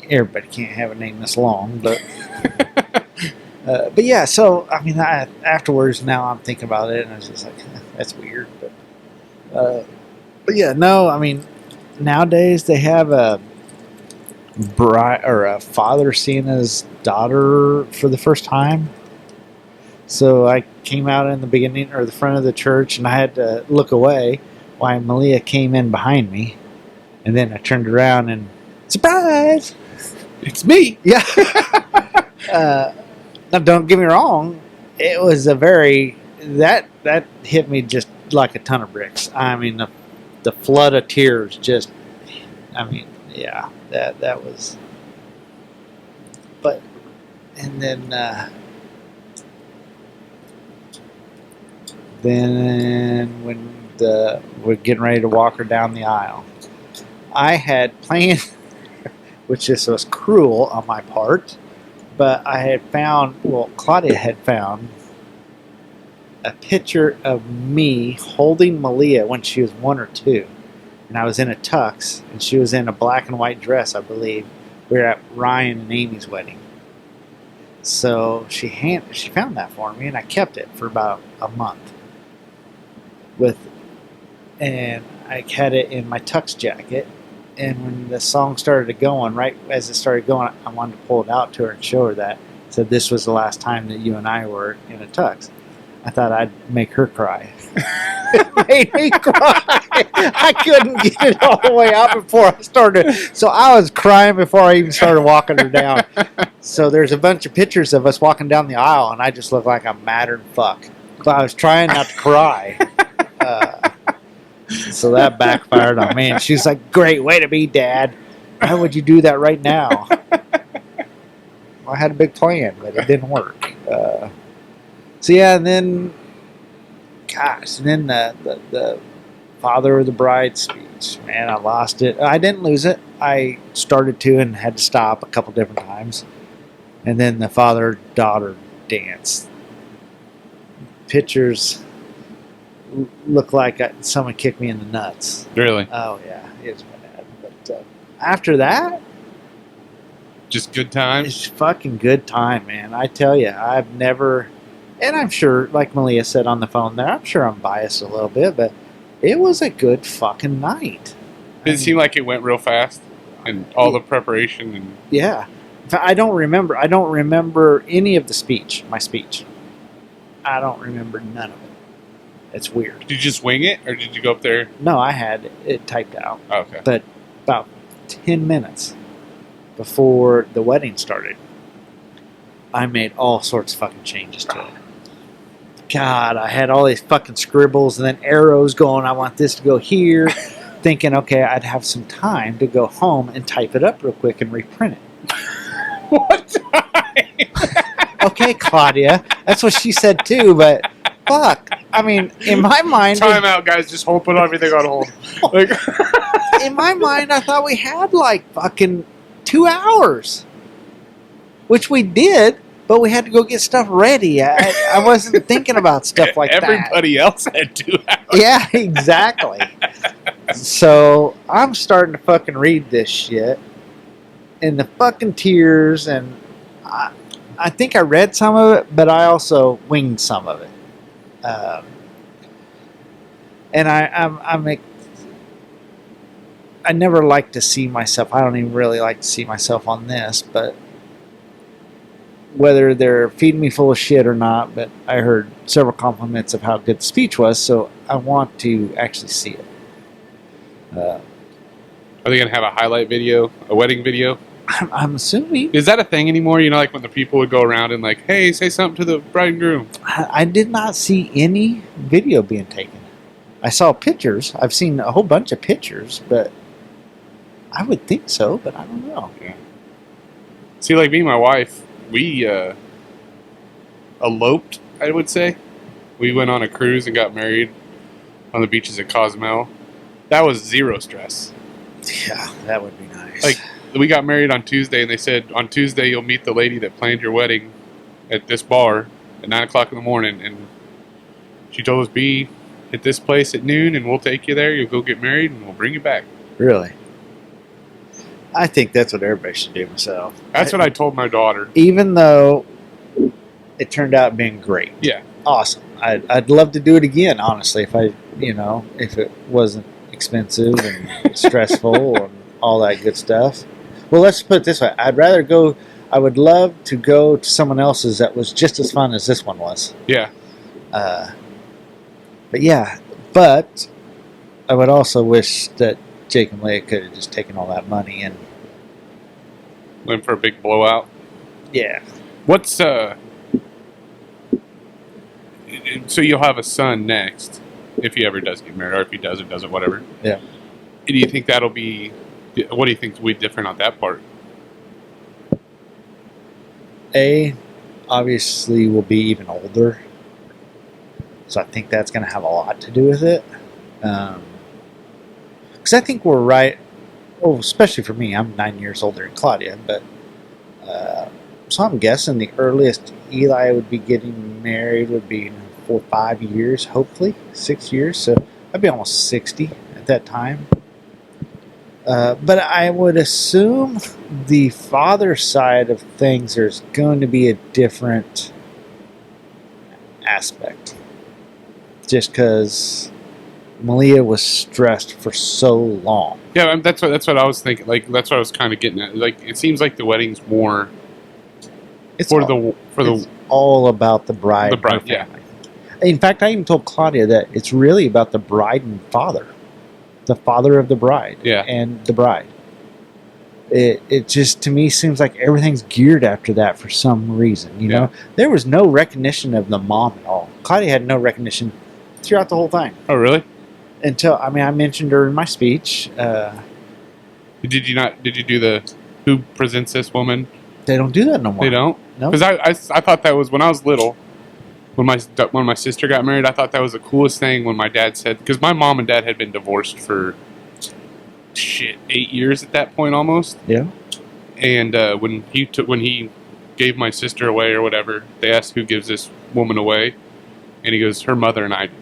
everybody can't have a name this long, but. But yeah, so I mean, afterwards, now I'm thinking about it, and I was just like, that's weird. But yeah, no, I mean, nowadays they have a bride or a father seeing his daughter for the first time. So I came out in the beginning or the front of the church, and I had to look away while Maliyah came in behind me, and then I turned around and surprise, It's me. yeah. Now, don't get me wrong. It was a very that hit me just like a ton of bricks. I mean, the flood of tears. Just, I mean, yeah, that was. But, and then when we're getting ready to walk her down the aisle, I had planned, which just was cruel on my part. But I had found, Claudia had found a picture of me holding Maliyah when she was 1 or 2. And I was in a tux, and she was in a black and white dress, I believe. We were at Ryan and Amy's wedding. So she found that for me, and I kept it for about a month. And I had it in my tux jacket. And when the song started going, right as it started going, I wanted to pull it out to her and show her that. Said this was the last time that you and I were in a tux. I thought I'd make her cry. It made me cry. I couldn't get it all the way out before I started. So I was crying before I even started walking her down. So there's a bunch of pictures of us walking down the aisle, and I just look like a mattered fuck. But I was trying not to cry. So that backfired on me. And she's like, great way to be, Dad. Why would you do that right now? I had a big plan, but it didn't work. So yeah, and then, gosh, and then the father of the bride speech. Man, I lost it. I didn't lose it. I started to and had to stop a couple different times. And then the father-daughter dance. Pictures look like someone kicked me in the nuts. Really? Oh yeah, it was bad. But after that, just good times. It's fucking good time, man. I tell you, I've never, and I'm sure, like Maliyah said on the phone there, I'm sure I'm biased a little bit, but it was a good fucking night. Did it seem like it went real fast, and all the preparation and yeah. I don't remember any of the speech. My speech. I don't remember none of it. It's weird. Did you just wing it, or did you go up there? No, I had it typed out. Oh, okay. But about 10 minutes before the wedding started, I made all sorts of fucking changes to it. God, I had all these fucking scribbles and then arrows going, I want this to go here, thinking, okay, I'd have some time to go home and type it up real quick and reprint it. What time? Okay, Claudia. That's what she said too, but fuck. I mean, in my mind... Time out, guys. Just put everything on hold. Like, in my mind, I thought we had like fucking 2 hours. Which we did, but we had to go get stuff ready. I wasn't thinking about stuff like that. Everybody else had 2 hours. Yeah, exactly. So, I'm starting to fucking read this shit. And the fucking tears, and I think I read some of it, but I also winged some of it. And I never like to see myself. I don't even really like to see myself on this, but whether they're feeding me full of shit or not, but I heard several compliments of how good the speech was, so I want to actually see it. Are they going to have a highlight video, a wedding video? I'm assuming. Is that a thing anymore? You know, like when the people would go around and like, hey, say something to the bride and groom. I did not see any video being taken. I saw pictures. I've seen a whole bunch of pictures, but I would think so, but I don't know. Yeah. See, like me and my wife, we eloped, I would say. We went on a cruise and got married on the beaches at Cozumel. That was zero stress. Yeah, that would be nice. Like, we got married on Tuesday, and they said, on Tuesday you'll meet the lady that planned your wedding at this bar at 9 o'clock in the morning. And she told us, be at this place at noon, and we'll take you there. You'll go get married, and we'll bring you back. Really? I think that's what everybody should do myself. That's what I told my daughter. Even though it turned out being great. Yeah. Awesome. I'd love to do it again, honestly, if if it wasn't expensive and stressful and all that good stuff. Well, let's put it this way. I would love to go to someone else's that was just as fun as this one was. Yeah. But I would also wish that Jake and Maliyah could have just taken all that money and Went for a big blowout. yeah. What's so you'll have a son next, if he ever does get married, or if he doesn't, whatever. Yeah. Do you think that'll be? What do you think will be different on that part? Obviously will be even older, so I think that's going to have a lot to do with it. Because I think we're right. Oh, especially for me, I'm 9 years older than Claudia, but so I'm guessing the earliest Eli would be getting married would be in 4 or 5 years, hopefully 6 years. So I'd be almost 60 at that time. But I would assume the father side of things, there's going to be a different aspect. Just because Maliyah was stressed for so long. Yeah, that's what I was thinking. Like that's what I was kind of getting at. Like it seems like the wedding's more It's it's all about the bride. The bride, and her family. In fact, I even told Claudia that it's really about the bride and father. The father of the bride and the bride. It just, to me, seems like everything's geared after that for some reason. You know, there was no recognition of the mom at all. Claudia had no recognition throughout the whole thing. Oh, really? Until, I mentioned her in my speech. Did you do the who presents this woman? They don't do that no more. They don't? No. Because I thought that was, when I was little, when my sister got married, I thought that was the coolest thing when my dad said, because my mom and dad had been divorced for 8 years at that point almost. Yeah. And when he gave my sister away or whatever, they asked who gives this woman away, and he goes, her mother and I do.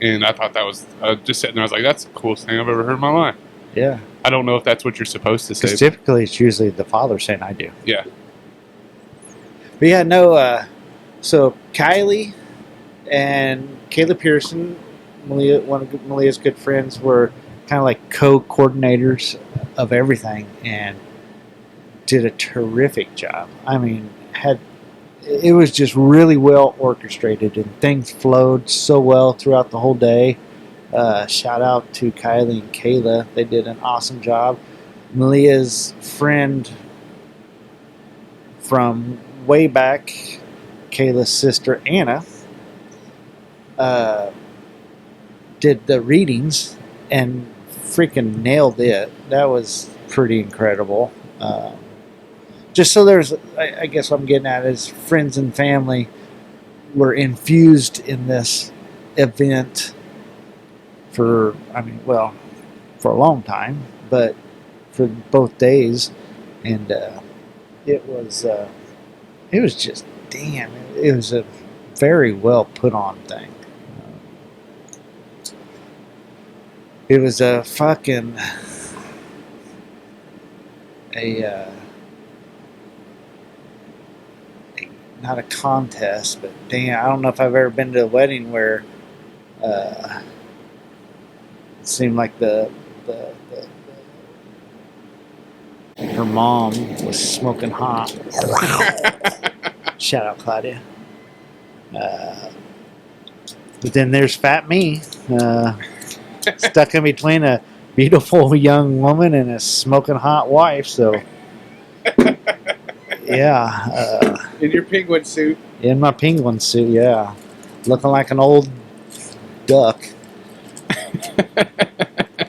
And I thought that was just sitting there. I was like, that's the coolest thing I've ever heard in my life. Yeah. I don't know if that's what you're supposed to say. Because typically it's usually the father saying I do. Yeah. But yeah, no. So Kylie and Kayla Pearson, one of Maliyah's good friends, were kind of like co-coordinators of everything and did a terrific job. It was just really well orchestrated and things flowed so well throughout the whole day. Shout out to Kylie and Kayla. They did an awesome job. Maliyah's friend from way back, Kayla's sister Anna, did the readings and freaking nailed it. That was pretty incredible. Just so there's, I guess what I'm getting at is friends and family were infused in this event for a long time, but for both days. And it was just, damn, it was a very well put on thing. It was a fucking not a contest, but damn, I don't know if I've ever been to a wedding where it seemed like her mom was smoking hot. Shout out Claudia. But then there's fat me, stuck in between a beautiful young woman and a smoking hot wife. So yeah. In your penguin suit. In my penguin suit, yeah. Looking like an old duck.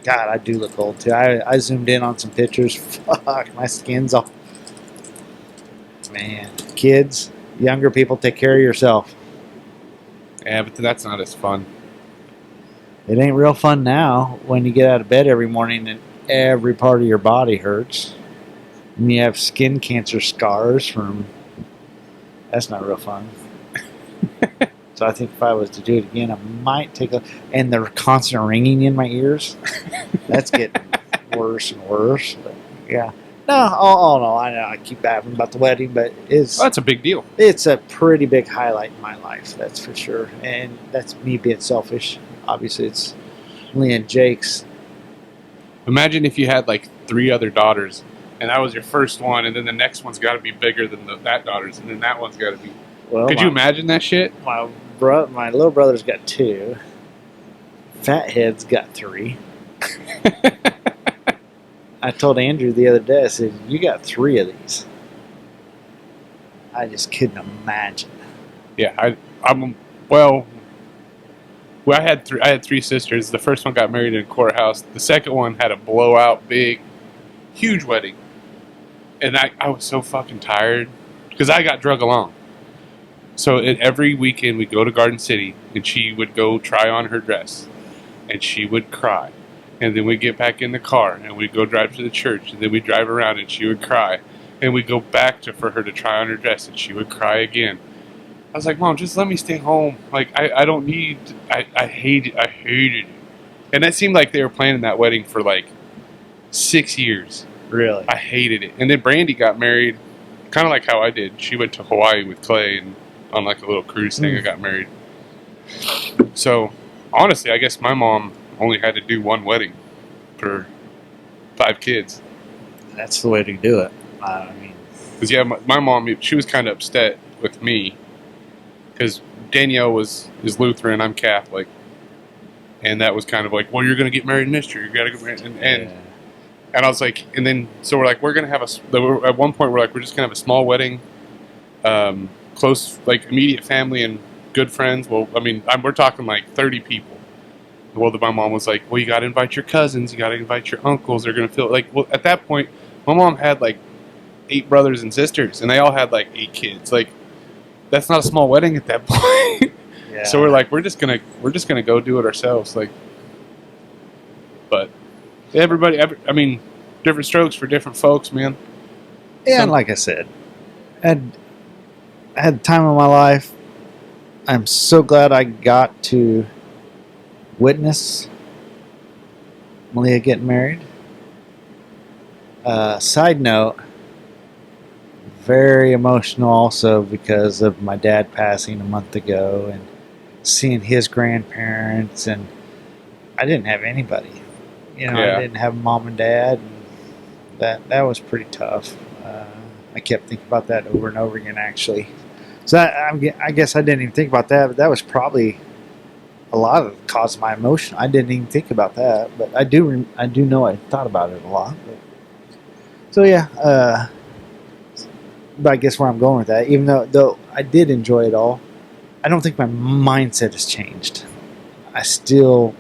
God, I do look old too. I zoomed in on some pictures. Fuck, my skin's all. Man, kids, younger people, take care of yourself. Yeah, but that's not as fun. It ain't real fun now when you get out of bed every morning and every part of your body hurts. And you have skin cancer scars from. That's not real fun. So I think if I was to do it again, I might take a. And the constant ringing in my ears, that's getting worse and worse. But yeah. No, oh no, I know I keep babbling about the wedding, but Well, that's a big deal. it's a pretty big highlight in my life, that's for sure. And that's me being selfish. Obviously, it's Lee and Jake's. Imagine if you had like 3 other daughters, and that was your first one, and then the next one's got to be bigger than that daughter's, and then that one's got to be. Well, Could you imagine that shit? My little brother's got 2. Fathead's got 3. I told Andrew the other day, I said, you got 3 of these. I just couldn't imagine. Yeah, I'm well. I had 3 sisters. The first one got married in a courthouse. The second one had a blowout, big, huge wedding, and I was so fucking tired because I got drug along. So every weekend we'd go to Garden City, and she would go try on her dress, and she would cry. And then we'd get back in the car, and we'd go drive to the church, and then we'd drive around, and she would cry. And we'd go back for her to try on her dress, and she would cry again. I was like, Mom, just let me stay home. Like, I don't need... I hated it. And that seemed like they were planning that wedding for, like, 6 years. Really? I hated it. And then Brandy got married, kind of like how I did. She went to Hawaii with Clay, and on, like, a little cruise thing, I got married. So, honestly, I guess my mom only had to do 1 wedding for 5 kids. That's the way to do it. I mean, Because, yeah, my mom, she was kind of upset with me because Danielle is Lutheran, I'm Catholic. And that was kind of like, well, you're going to get married in this year. You got to get married. And I was like, and then, so we're like, we're going to have at one point, we're like, we're just going to have a small wedding, close, like, immediate family and good friends. Well, I mean, we're talking like 30 people. Well, my mom was like, well, you got to invite your cousins. You got to invite your uncles. They're going to feel like, well, at that point, my mom had like 8 brothers and sisters, and they all had like 8 kids. Like, that's not a small wedding at that point. yeah. So we're like, we're just gonna go do it ourselves. Like, but everybody, I mean, different strokes for different folks, man. Yeah, and like I said, I had the time of my life. I'm so glad I got to witness Maliyah getting married. Side note, very emotional also because of my dad passing a month ago and seeing his grandparents, and I didn't have anybody. You know, Yeah. I didn't have mom and dad. And that was pretty tough. I kept thinking about that over and over again, actually. So I guess I didn't even think about that, but that was probably a lot of the cause of my emotion. I didn't even think about that, but I do know I thought about it a lot. But, so yeah, but I guess where I'm going with that, even though I did enjoy it all, I don't think my mindset has changed. I still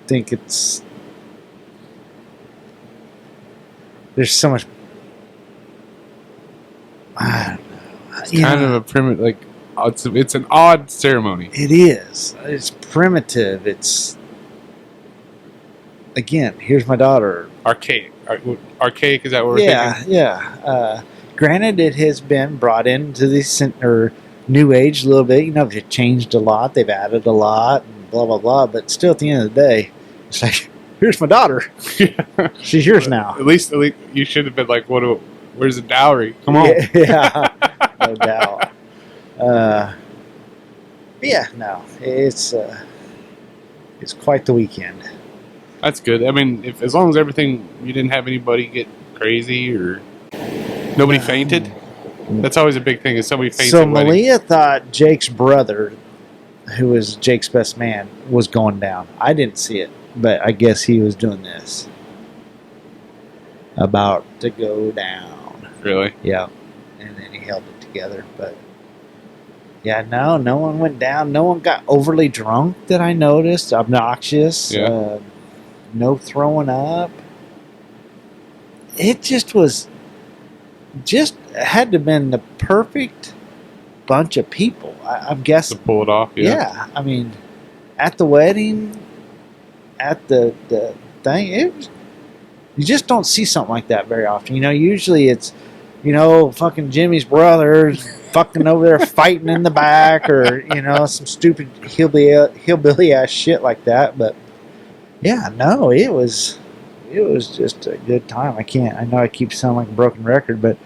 think there's so much. I don't know. It's kind of a primitive, like, it's an odd ceremony. It is. It's primitive. It's, again, here's my daughter. Archaic. Archaic, is that what we're thinking? Yeah. Granted, it has been brought into the new age a little bit. You know, they've changed a lot. They've added a lot, and blah, blah, blah. But still, at the end of the day, it's like, here's my daughter. She's yours now. At least you should have been like, where's the dowry? Come on. Yeah, no doubt. Yeah, no, it's quite the weekend. That's good. I mean, as long as you didn't have anybody get crazy or nobody fainted. That's always a big thing. Is somebody faints So at wedding. Maliyah thought Jake's brother, who was Jake's best man, was going down. I didn't see it, but I guess he was doing this. About to go down. Really? Yeah. And then he held it together. But Yeah, no one went down. No one got overly drunk that I noticed. Obnoxious. Yeah. No throwing up. It just had to have been the perfect bunch of people. I'm To guessing. pull it off. Yeah. I mean, at the wedding, at the thing, you just don't see something like that very often. Usually it's, fucking Jimmy's brother fucking over there fighting in the back, or some stupid hillbilly ass shit like that. But yeah, no, it was just a good time. I know I keep sounding like a broken record, but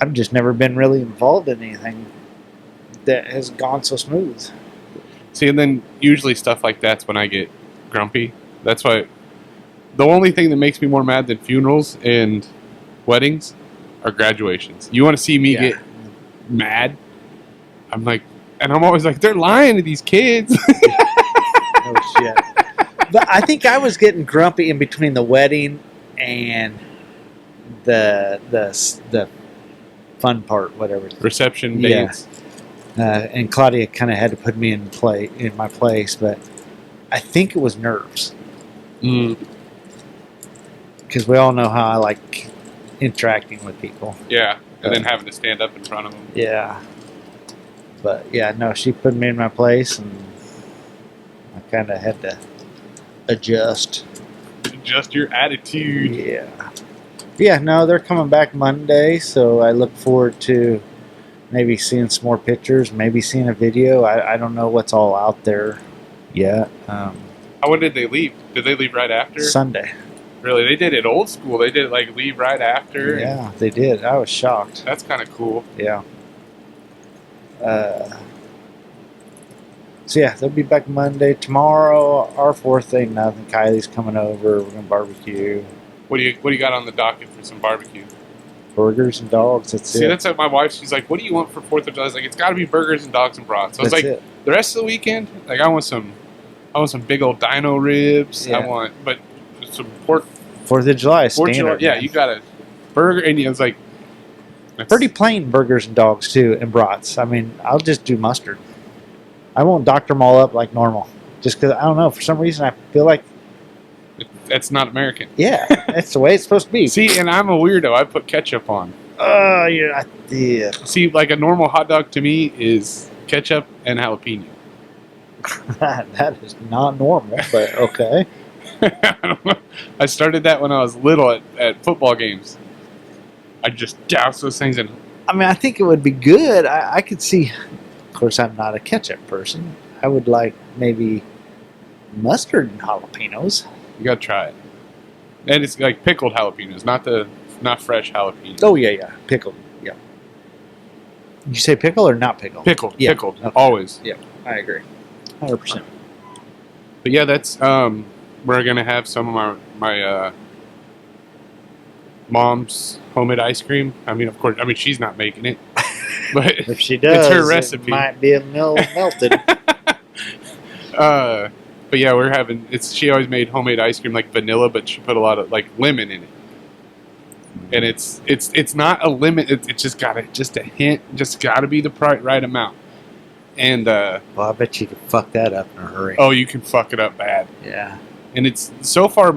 I've just never been really involved in anything that has gone so smooth. See, and then usually stuff like that's when I get grumpy. That's why the only thing that makes me more mad than funerals and weddings are graduations. You want to see me get mad? I'm like, and I'm always like, they're lying to these kids. Oh shit. But I think I was getting grumpy in between the wedding and the fun part, whatever. Reception Yeah. dance. And Claudia kind of had to put me in my place, but I think it was nerves, because we all know how I like interacting with people. Yeah, and then having to stand up in front of them. Yeah. But yeah, no, she put me in my place, and I kind of had to adjust. Adjust your attitude. Yeah. Yeah, no, they're coming back Monday, so I look forward to maybe seeing some more pictures, maybe seeing a video. I don't know what's all out there yet. When did they leave? Did they leave right after? Sunday. Really? They did it old school. They did like leave right after. Yeah, they did. I was shocked. That's kind of cool. Yeah. So yeah, they'll be back Monday. Tomorrow, our fourth thing, nothing. Kylie's coming over. We're gonna barbecue. What do you got on the docket for some barbecue? Burgers and dogs. That's See, it. that's what my wife. She's like, "What do you want for 4th of July?" I was like, "It's got to be burgers and dogs and brats." So I was That's like, it. the rest of the weekend, like I want some big old dino ribs. Yeah. I want, but some pork. 4th of July. 4th of July, Standard. yeah, man. you got a burger, and I was like, that's Pretty plain burgers and dogs too, and brats. I mean, I'll just do mustard. I won't doctor them all up like normal, just because I don't know. For some reason, I feel like That's not American. yeah, that's the way it's supposed to be. See, and I'm a weirdo. I put ketchup on. Yeah. See, like a normal hot dog to me is ketchup and jalapeno. That is not normal, but okay. I don't know. I started that when I was little at football games. I just douse those things in. I mean, I think it would be good. I could see. Of course, I'm not a ketchup person. I would like maybe mustard and jalapenos. You gotta try it. And it's like pickled jalapenos, not fresh jalapenos. Oh yeah, pickled. Yeah. Did you say pickle or not pickle? Pickled, Yeah. pickled, Okay. always. Yeah, I agree. 100%. But yeah, that's we're gonna have some of my mom's homemade ice cream. I mean, of course, she's not making it, but If she does, it's her recipe. It might be a melted. But yeah, we're having she always made homemade ice cream like vanilla, but she put a lot of like lemon in it. And it's not a lemon, it's just got a hint, just gotta be the right amount. And Well, I bet you could fuck that up in a hurry. oh, you can fuck it up bad. Yeah. And it's so far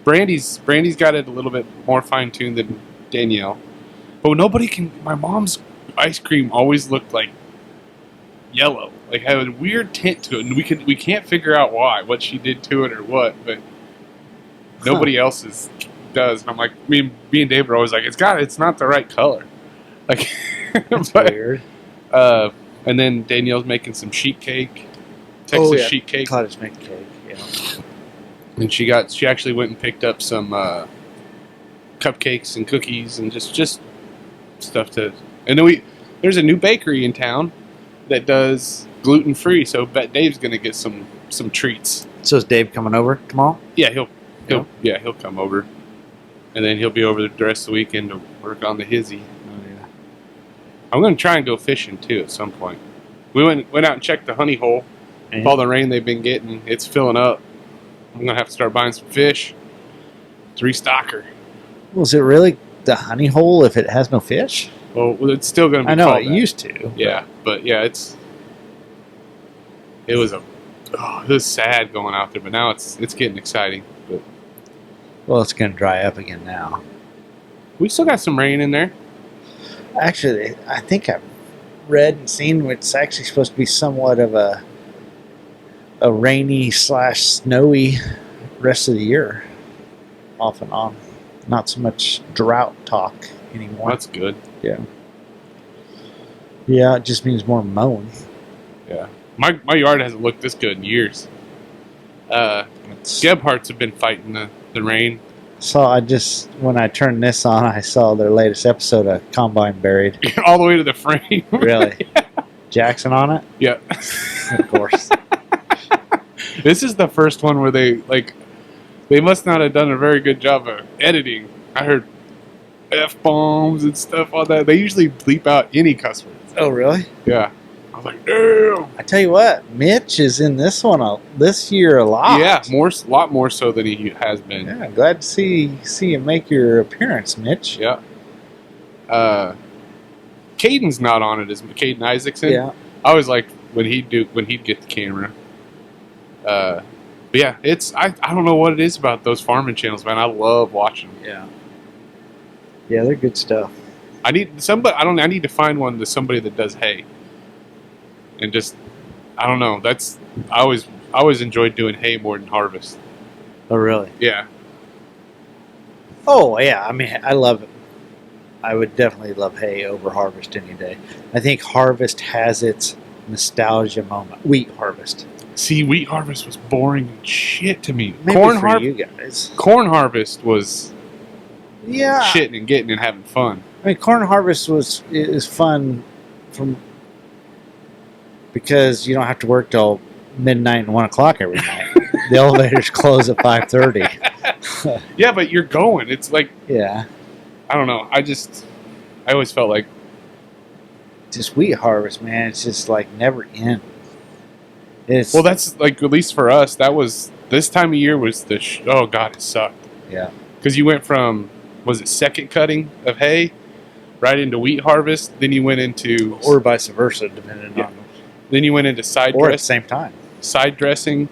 Brandy's got it a little bit more fine tuned than Danielle. But nobody can my mom's ice cream always looked like yellow. Like had a weird tint to it, and we can't figure out why, what she did to it or what, but nobody else's does. And I'm like, me and Dave are always like, it's not the right color. Like, That's but, weird. and then Danielle's making some sheet cake, Texas sheet cake, Cottage make cake. Yeah. and she actually went and picked up some cupcakes and cookies and just stuff to. And then there's a new bakery in town that does gluten free, so bet Dave's gonna get some treats. So is Dave coming over tomorrow? Yeah, he'll come over, and then he'll be over the rest of the weekend to work on the hizzy. Oh yeah. I'm gonna try and go fishing too at some point. We went out and checked the honey hole. And With all the rain they've been getting, it's filling up. I'm gonna have to start buying some fish. 3-stocker. was it really the honey hole if it has no fish? Well, it's still gonna be. I know called it that. used to. Yeah, But yeah, it was sad going out there, but now it's getting exciting. But Well, it's going to dry up again now. we still got some rain in there. Actually, I think I've read and seen it's actually supposed to be somewhat of a rainy / snowy rest of the year, off and on. Not so much drought talk anymore. That's good. Yeah, it just means more mowing. Yeah, my yard hasn't looked this good in years. Gebhardts have been fighting the rain. So when I turned this on, I saw their latest episode of Combine Buried. All the way to the frame. Really? Jackson on it? Yeah. Of course. This is the first one where they must not have done a very good job of editing. I heard F-bombs and stuff on that. They usually bleep out any cuss words. Oh, really? Yeah. I was like, damn. I tell you what, Mitch is in this one this year a lot. Yeah, a lot more so than he has been. Yeah, glad to see you make your appearance, Mitch. Yeah. Caden's not on it as Caden Isaacson. Yeah. I always liked when he'd get the camera. But yeah, I don't know what it is about those farming channels, man. I love watching them. Yeah. Yeah, they're good stuff. I need to find one that's somebody that does hay. And just, I don't know. I always enjoyed doing hay more than harvest. Oh, really? Yeah. Oh, yeah. I mean, I love it. I would definitely love hay over harvest any day. I think harvest has its nostalgia moment. Wheat harvest. See, wheat harvest was boring and shit to me. Maybe for you guys. Corn harvest was Yeah. shitting and getting and having fun. I mean, corn harvest is fun because you don't have to work till midnight and 1 o'clock every night. The elevators close at 5:30. Yeah, but you're going. It's like, Yeah. I don't know. I always felt like, Just wheat harvest, man. It's just like never end. well, that's like, at least for us, that was, this time of year was oh God, it sucked. Yeah. Because you went from, was it second cutting of hay right into wheat harvest? Then you went into, Or vice versa, depending on. then you went into Or at the same time. side dressing,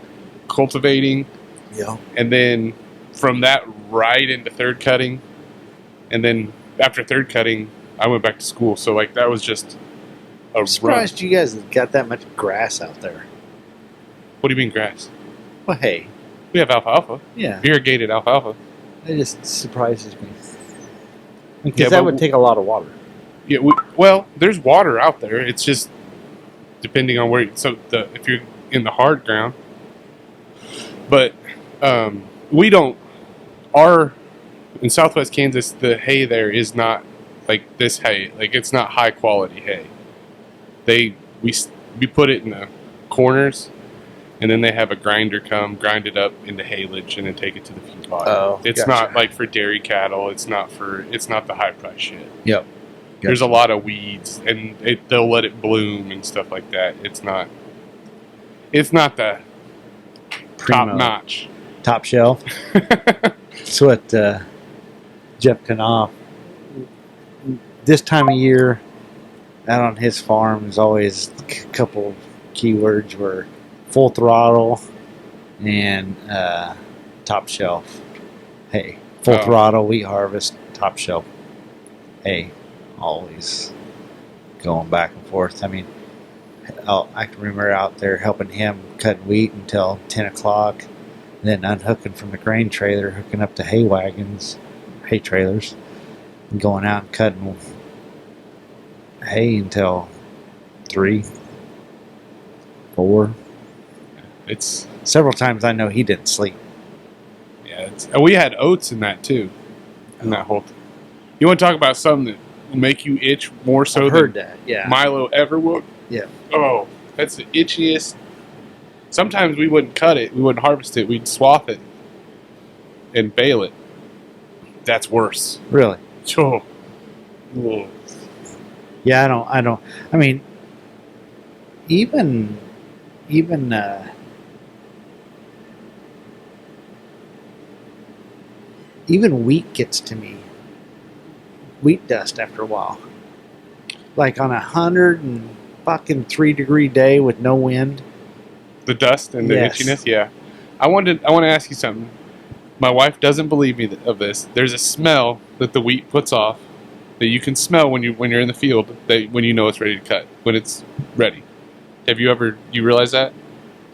cultivating, Yeah. and then from that right into third cutting, and then after third cutting, I went back to school. So like that was just a I'm surprised you guys have got that much grass out there. What do you mean grass? Well, hey. We have alfalfa, Yeah. irrigated alfalfa. It just surprises me. Because Yeah, that but would take a lot of water. Yeah, well, there's water out there. It's just depending on where. If you're in the hard ground, but we don't. In Southwest Kansas, the hay there is not like this hay. Like it's not high quality hay. We put it in the corners, and then they have a grinder come grind it up into haylage and then take it to the feedlot. Oh, it's gotcha. not like for dairy cattle. It's not the high price shit. Yep. There's a lot of weeds, and they'll let it bloom and stuff like that. It's not the top notch. Top shelf. That's what Jeff Knopf, this time of year, out on his farm, is always a couple keywords were full throttle and top shelf hay. Full throttle, wheat harvest, top shelf hay. Always going back and forth. I mean, I can remember out there helping him cut wheat until 10 o'clock, then unhooking from the grain trailer, hooking up to hay wagons, hay trailers, and going out and cutting hay until 3, 4. It's Several times I know he didn't sleep. yeah. And we had oats in that too. In that whole. You want to talk about something that will make you itch more so I've than heard that, yeah. Milo ever would? Yeah. Oh, that's the itchiest. Sometimes we wouldn't cut it. We wouldn't harvest it. We'd swath it and bale it. That's worse. Really? Oh. Oh. Yeah, I don't. I mean, even wheat gets to me. Wheat dust after a while. Like on 105 fucking 3-degree day with no wind. The dust and the Yes. itchiness. Yeah. I want to ask you something. My wife doesn't believe me of this. There's a smell that the wheat puts off that you can smell when you're in the field. When you know it's ready to cut, when it's ready. Have you realize that?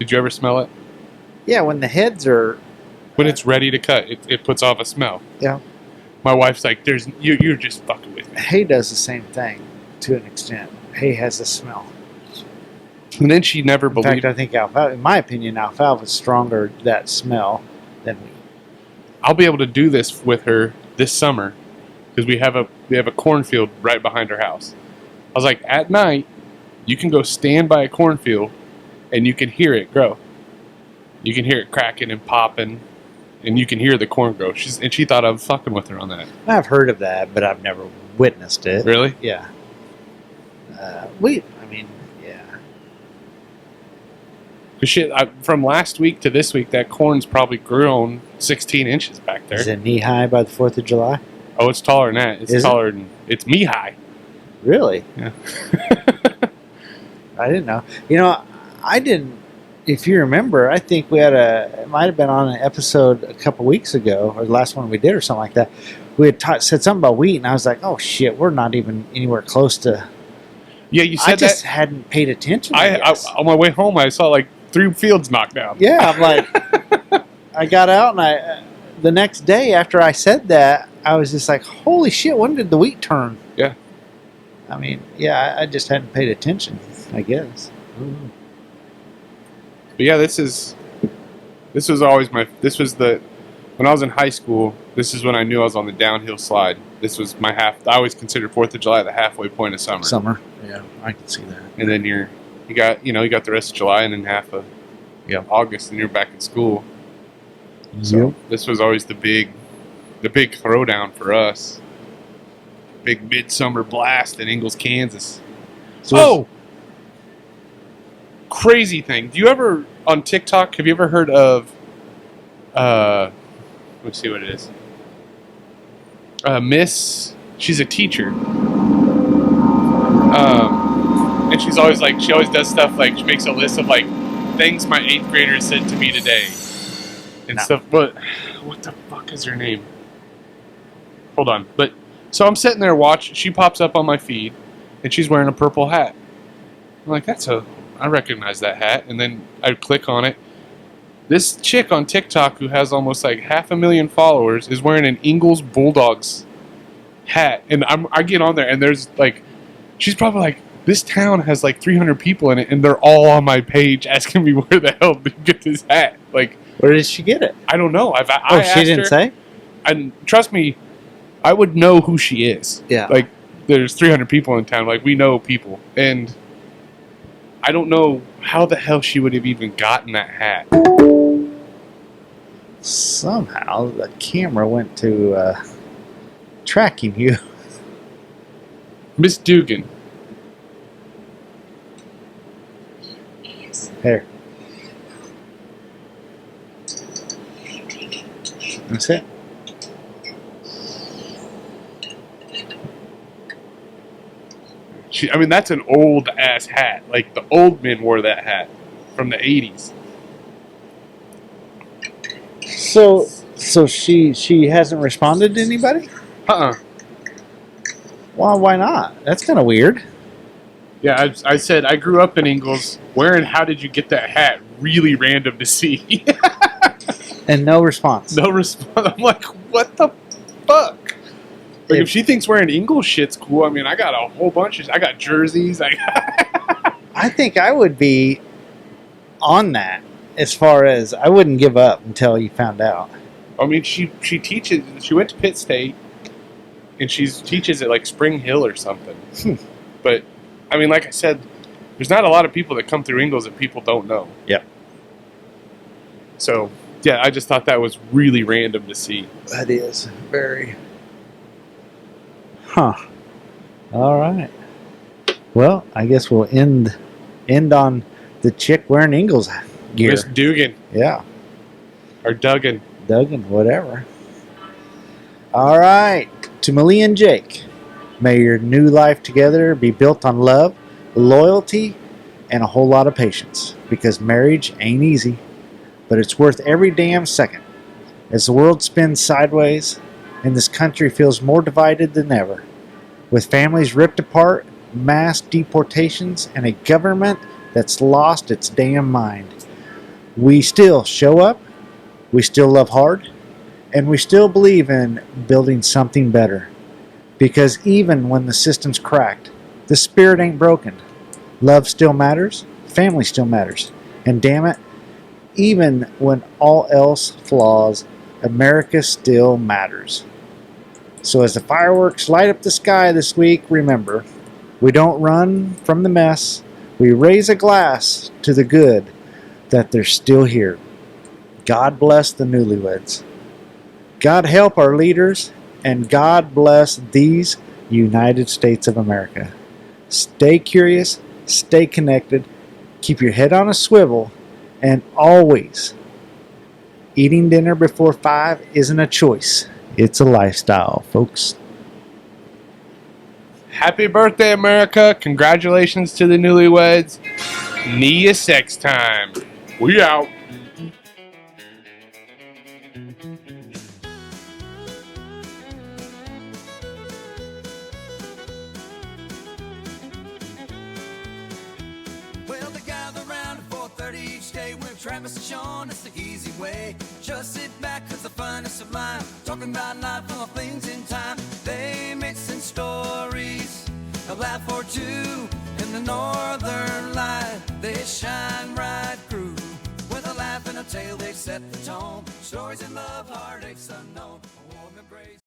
Did you ever smell it? Yeah, when the heads are... When it's ready to cut, it puts off a smell. Yeah. My wife's like, you're just fucking with me. Hay does the same thing to an extent. Hay has a smell. And then she never In believed. fact, I think alfalfa, in my opinion, alfalfa is stronger, that smell, than wheat. I'll be able to do this with her this summer because we have a cornfield right behind her house. I was like, at night, you can go stand by a cornfield and you can hear it grow. You can hear it cracking and popping, and you can hear the corn grow. She thought I was fucking with her on that. I've heard of that, but I've never witnessed it. Really? Yeah. Wheat, I mean, yeah. Cause shit, from last week to this week, that corn's probably grown 16 inches back there. Is it knee high by the 4th of July? Oh, it's taller than that. It's Is it? taller than it's me high. Really? Yeah. I didn't know. You know, I didn't. If you remember, I think we had it might have been on an episode a couple weeks ago, or the last one we did, or something like that. We had said something about wheat, and I was like, "Oh shit, we're not even anywhere close to." Yeah, you said I just that. hadn't paid attention. I on my way home, I saw like 3 fields knocked down. Yeah, I'm like, I got out, and the next day after I said that, I was just like, "Holy shit, when did the wheat turn?" Yeah. I mean, yeah, I just hadn't paid attention, I guess. But yeah, this was when I was in high school, this is when I knew I was on the downhill slide. This was my I always considered 4th of July the halfway point of summer. Summer. Yeah, I can see that. And then you got the rest of July and then half of August, and you're back in school. So this was always the big throwdown for us. Big midsummer blast in Ingalls, Kansas. So Crazy thing. Do you ever, on TikTok, have you ever heard of, let's see what it is. She's a teacher. And she's always like, she always does stuff like, she makes a list of like, things my 8th grader said to me today. And stuff, but what the fuck is her name? Hold on. But, so I'm sitting there watching, she pops up on my feed, and she's wearing a purple hat. I'm like, I recognize that hat. And then I click on it. This chick on TikTok who has almost like 500,000 followers is wearing an Ingalls Bulldogs hat. And I get on there and there's like, she's probably like, this town has like 300 people in it and they're all on my page asking me where the hell did you get this hat? Like, where did she get it? I don't know. I She didn't her, say? And trust me, I would know who she is. Yeah. Like, there's 300 people in town. Like, we know people. And I don't know how the hell she would have even gotten that hat. Somehow the camera went to tracking you. Miss Dugan. There. That's it. I mean, that's an old ass hat. Like, the old men wore that hat from the 80s. So she hasn't responded to anybody? Well, why not? That's kind of weird. Yeah, I said I grew up in Ingalls. Wearing "How did you get that hat?" Really random to see. And no response. No response. I'm like, what the fuck? Like, if she thinks wearing Ingalls shit's cool, I mean, I got a whole bunch of. I got jerseys. I think I would be on that. As far as I wouldn't give up until you found out. I mean, she teaches. She went to Pitt State, and she teaches at like Spring Hill or something. But I mean, like I said, there's not a lot of people that come through Ingalls that people don't know. Yep. So yeah, I just thought that was really random to see. That is very. Huh. All right. Well, I guess we'll end on the chick wearing Ingalls gear. Miss Dugan. Yeah. Or Duggan. Duggan, whatever. All right. To Maliyah and Jake, may your new life together be built on love, loyalty, and a whole lot of patience, because marriage ain't easy, but it's worth every damn second. As the world spins sideways and this country feels more divided than ever, with families ripped apart, mass deportations, and a government that's lost its damn mind, we still show up, we still love hard, and we still believe in building something better. Because even when the system's cracked, the spirit ain't broken. Love still matters, family still matters, and damn it, even when all else flaws, America still matters. So as the fireworks light up the sky this week, remember, we don't run from the mess. We raise a glass to the good that they're still here. God bless the newlyweds. God help our leaders, and God bless these United States of America. Stay curious, stay connected, keep your head on a swivel, and always, eating dinner before 5 isn't a choice. It's a lifestyle, folks. Happy birthday, America. Congratulations to the newlyweds. Nia sex time. We out. Well, they gather around at 4:30 each day with Travis and Shawn. It's the easy way. Just sit back, cause the fun is sublime. Talking about life and all things in time. They mixing stories, a laugh or two. In the northern light, they shine right through. With a laugh and a tale, they set the tone. Stories in love, heartaches unknown. A warm embrace.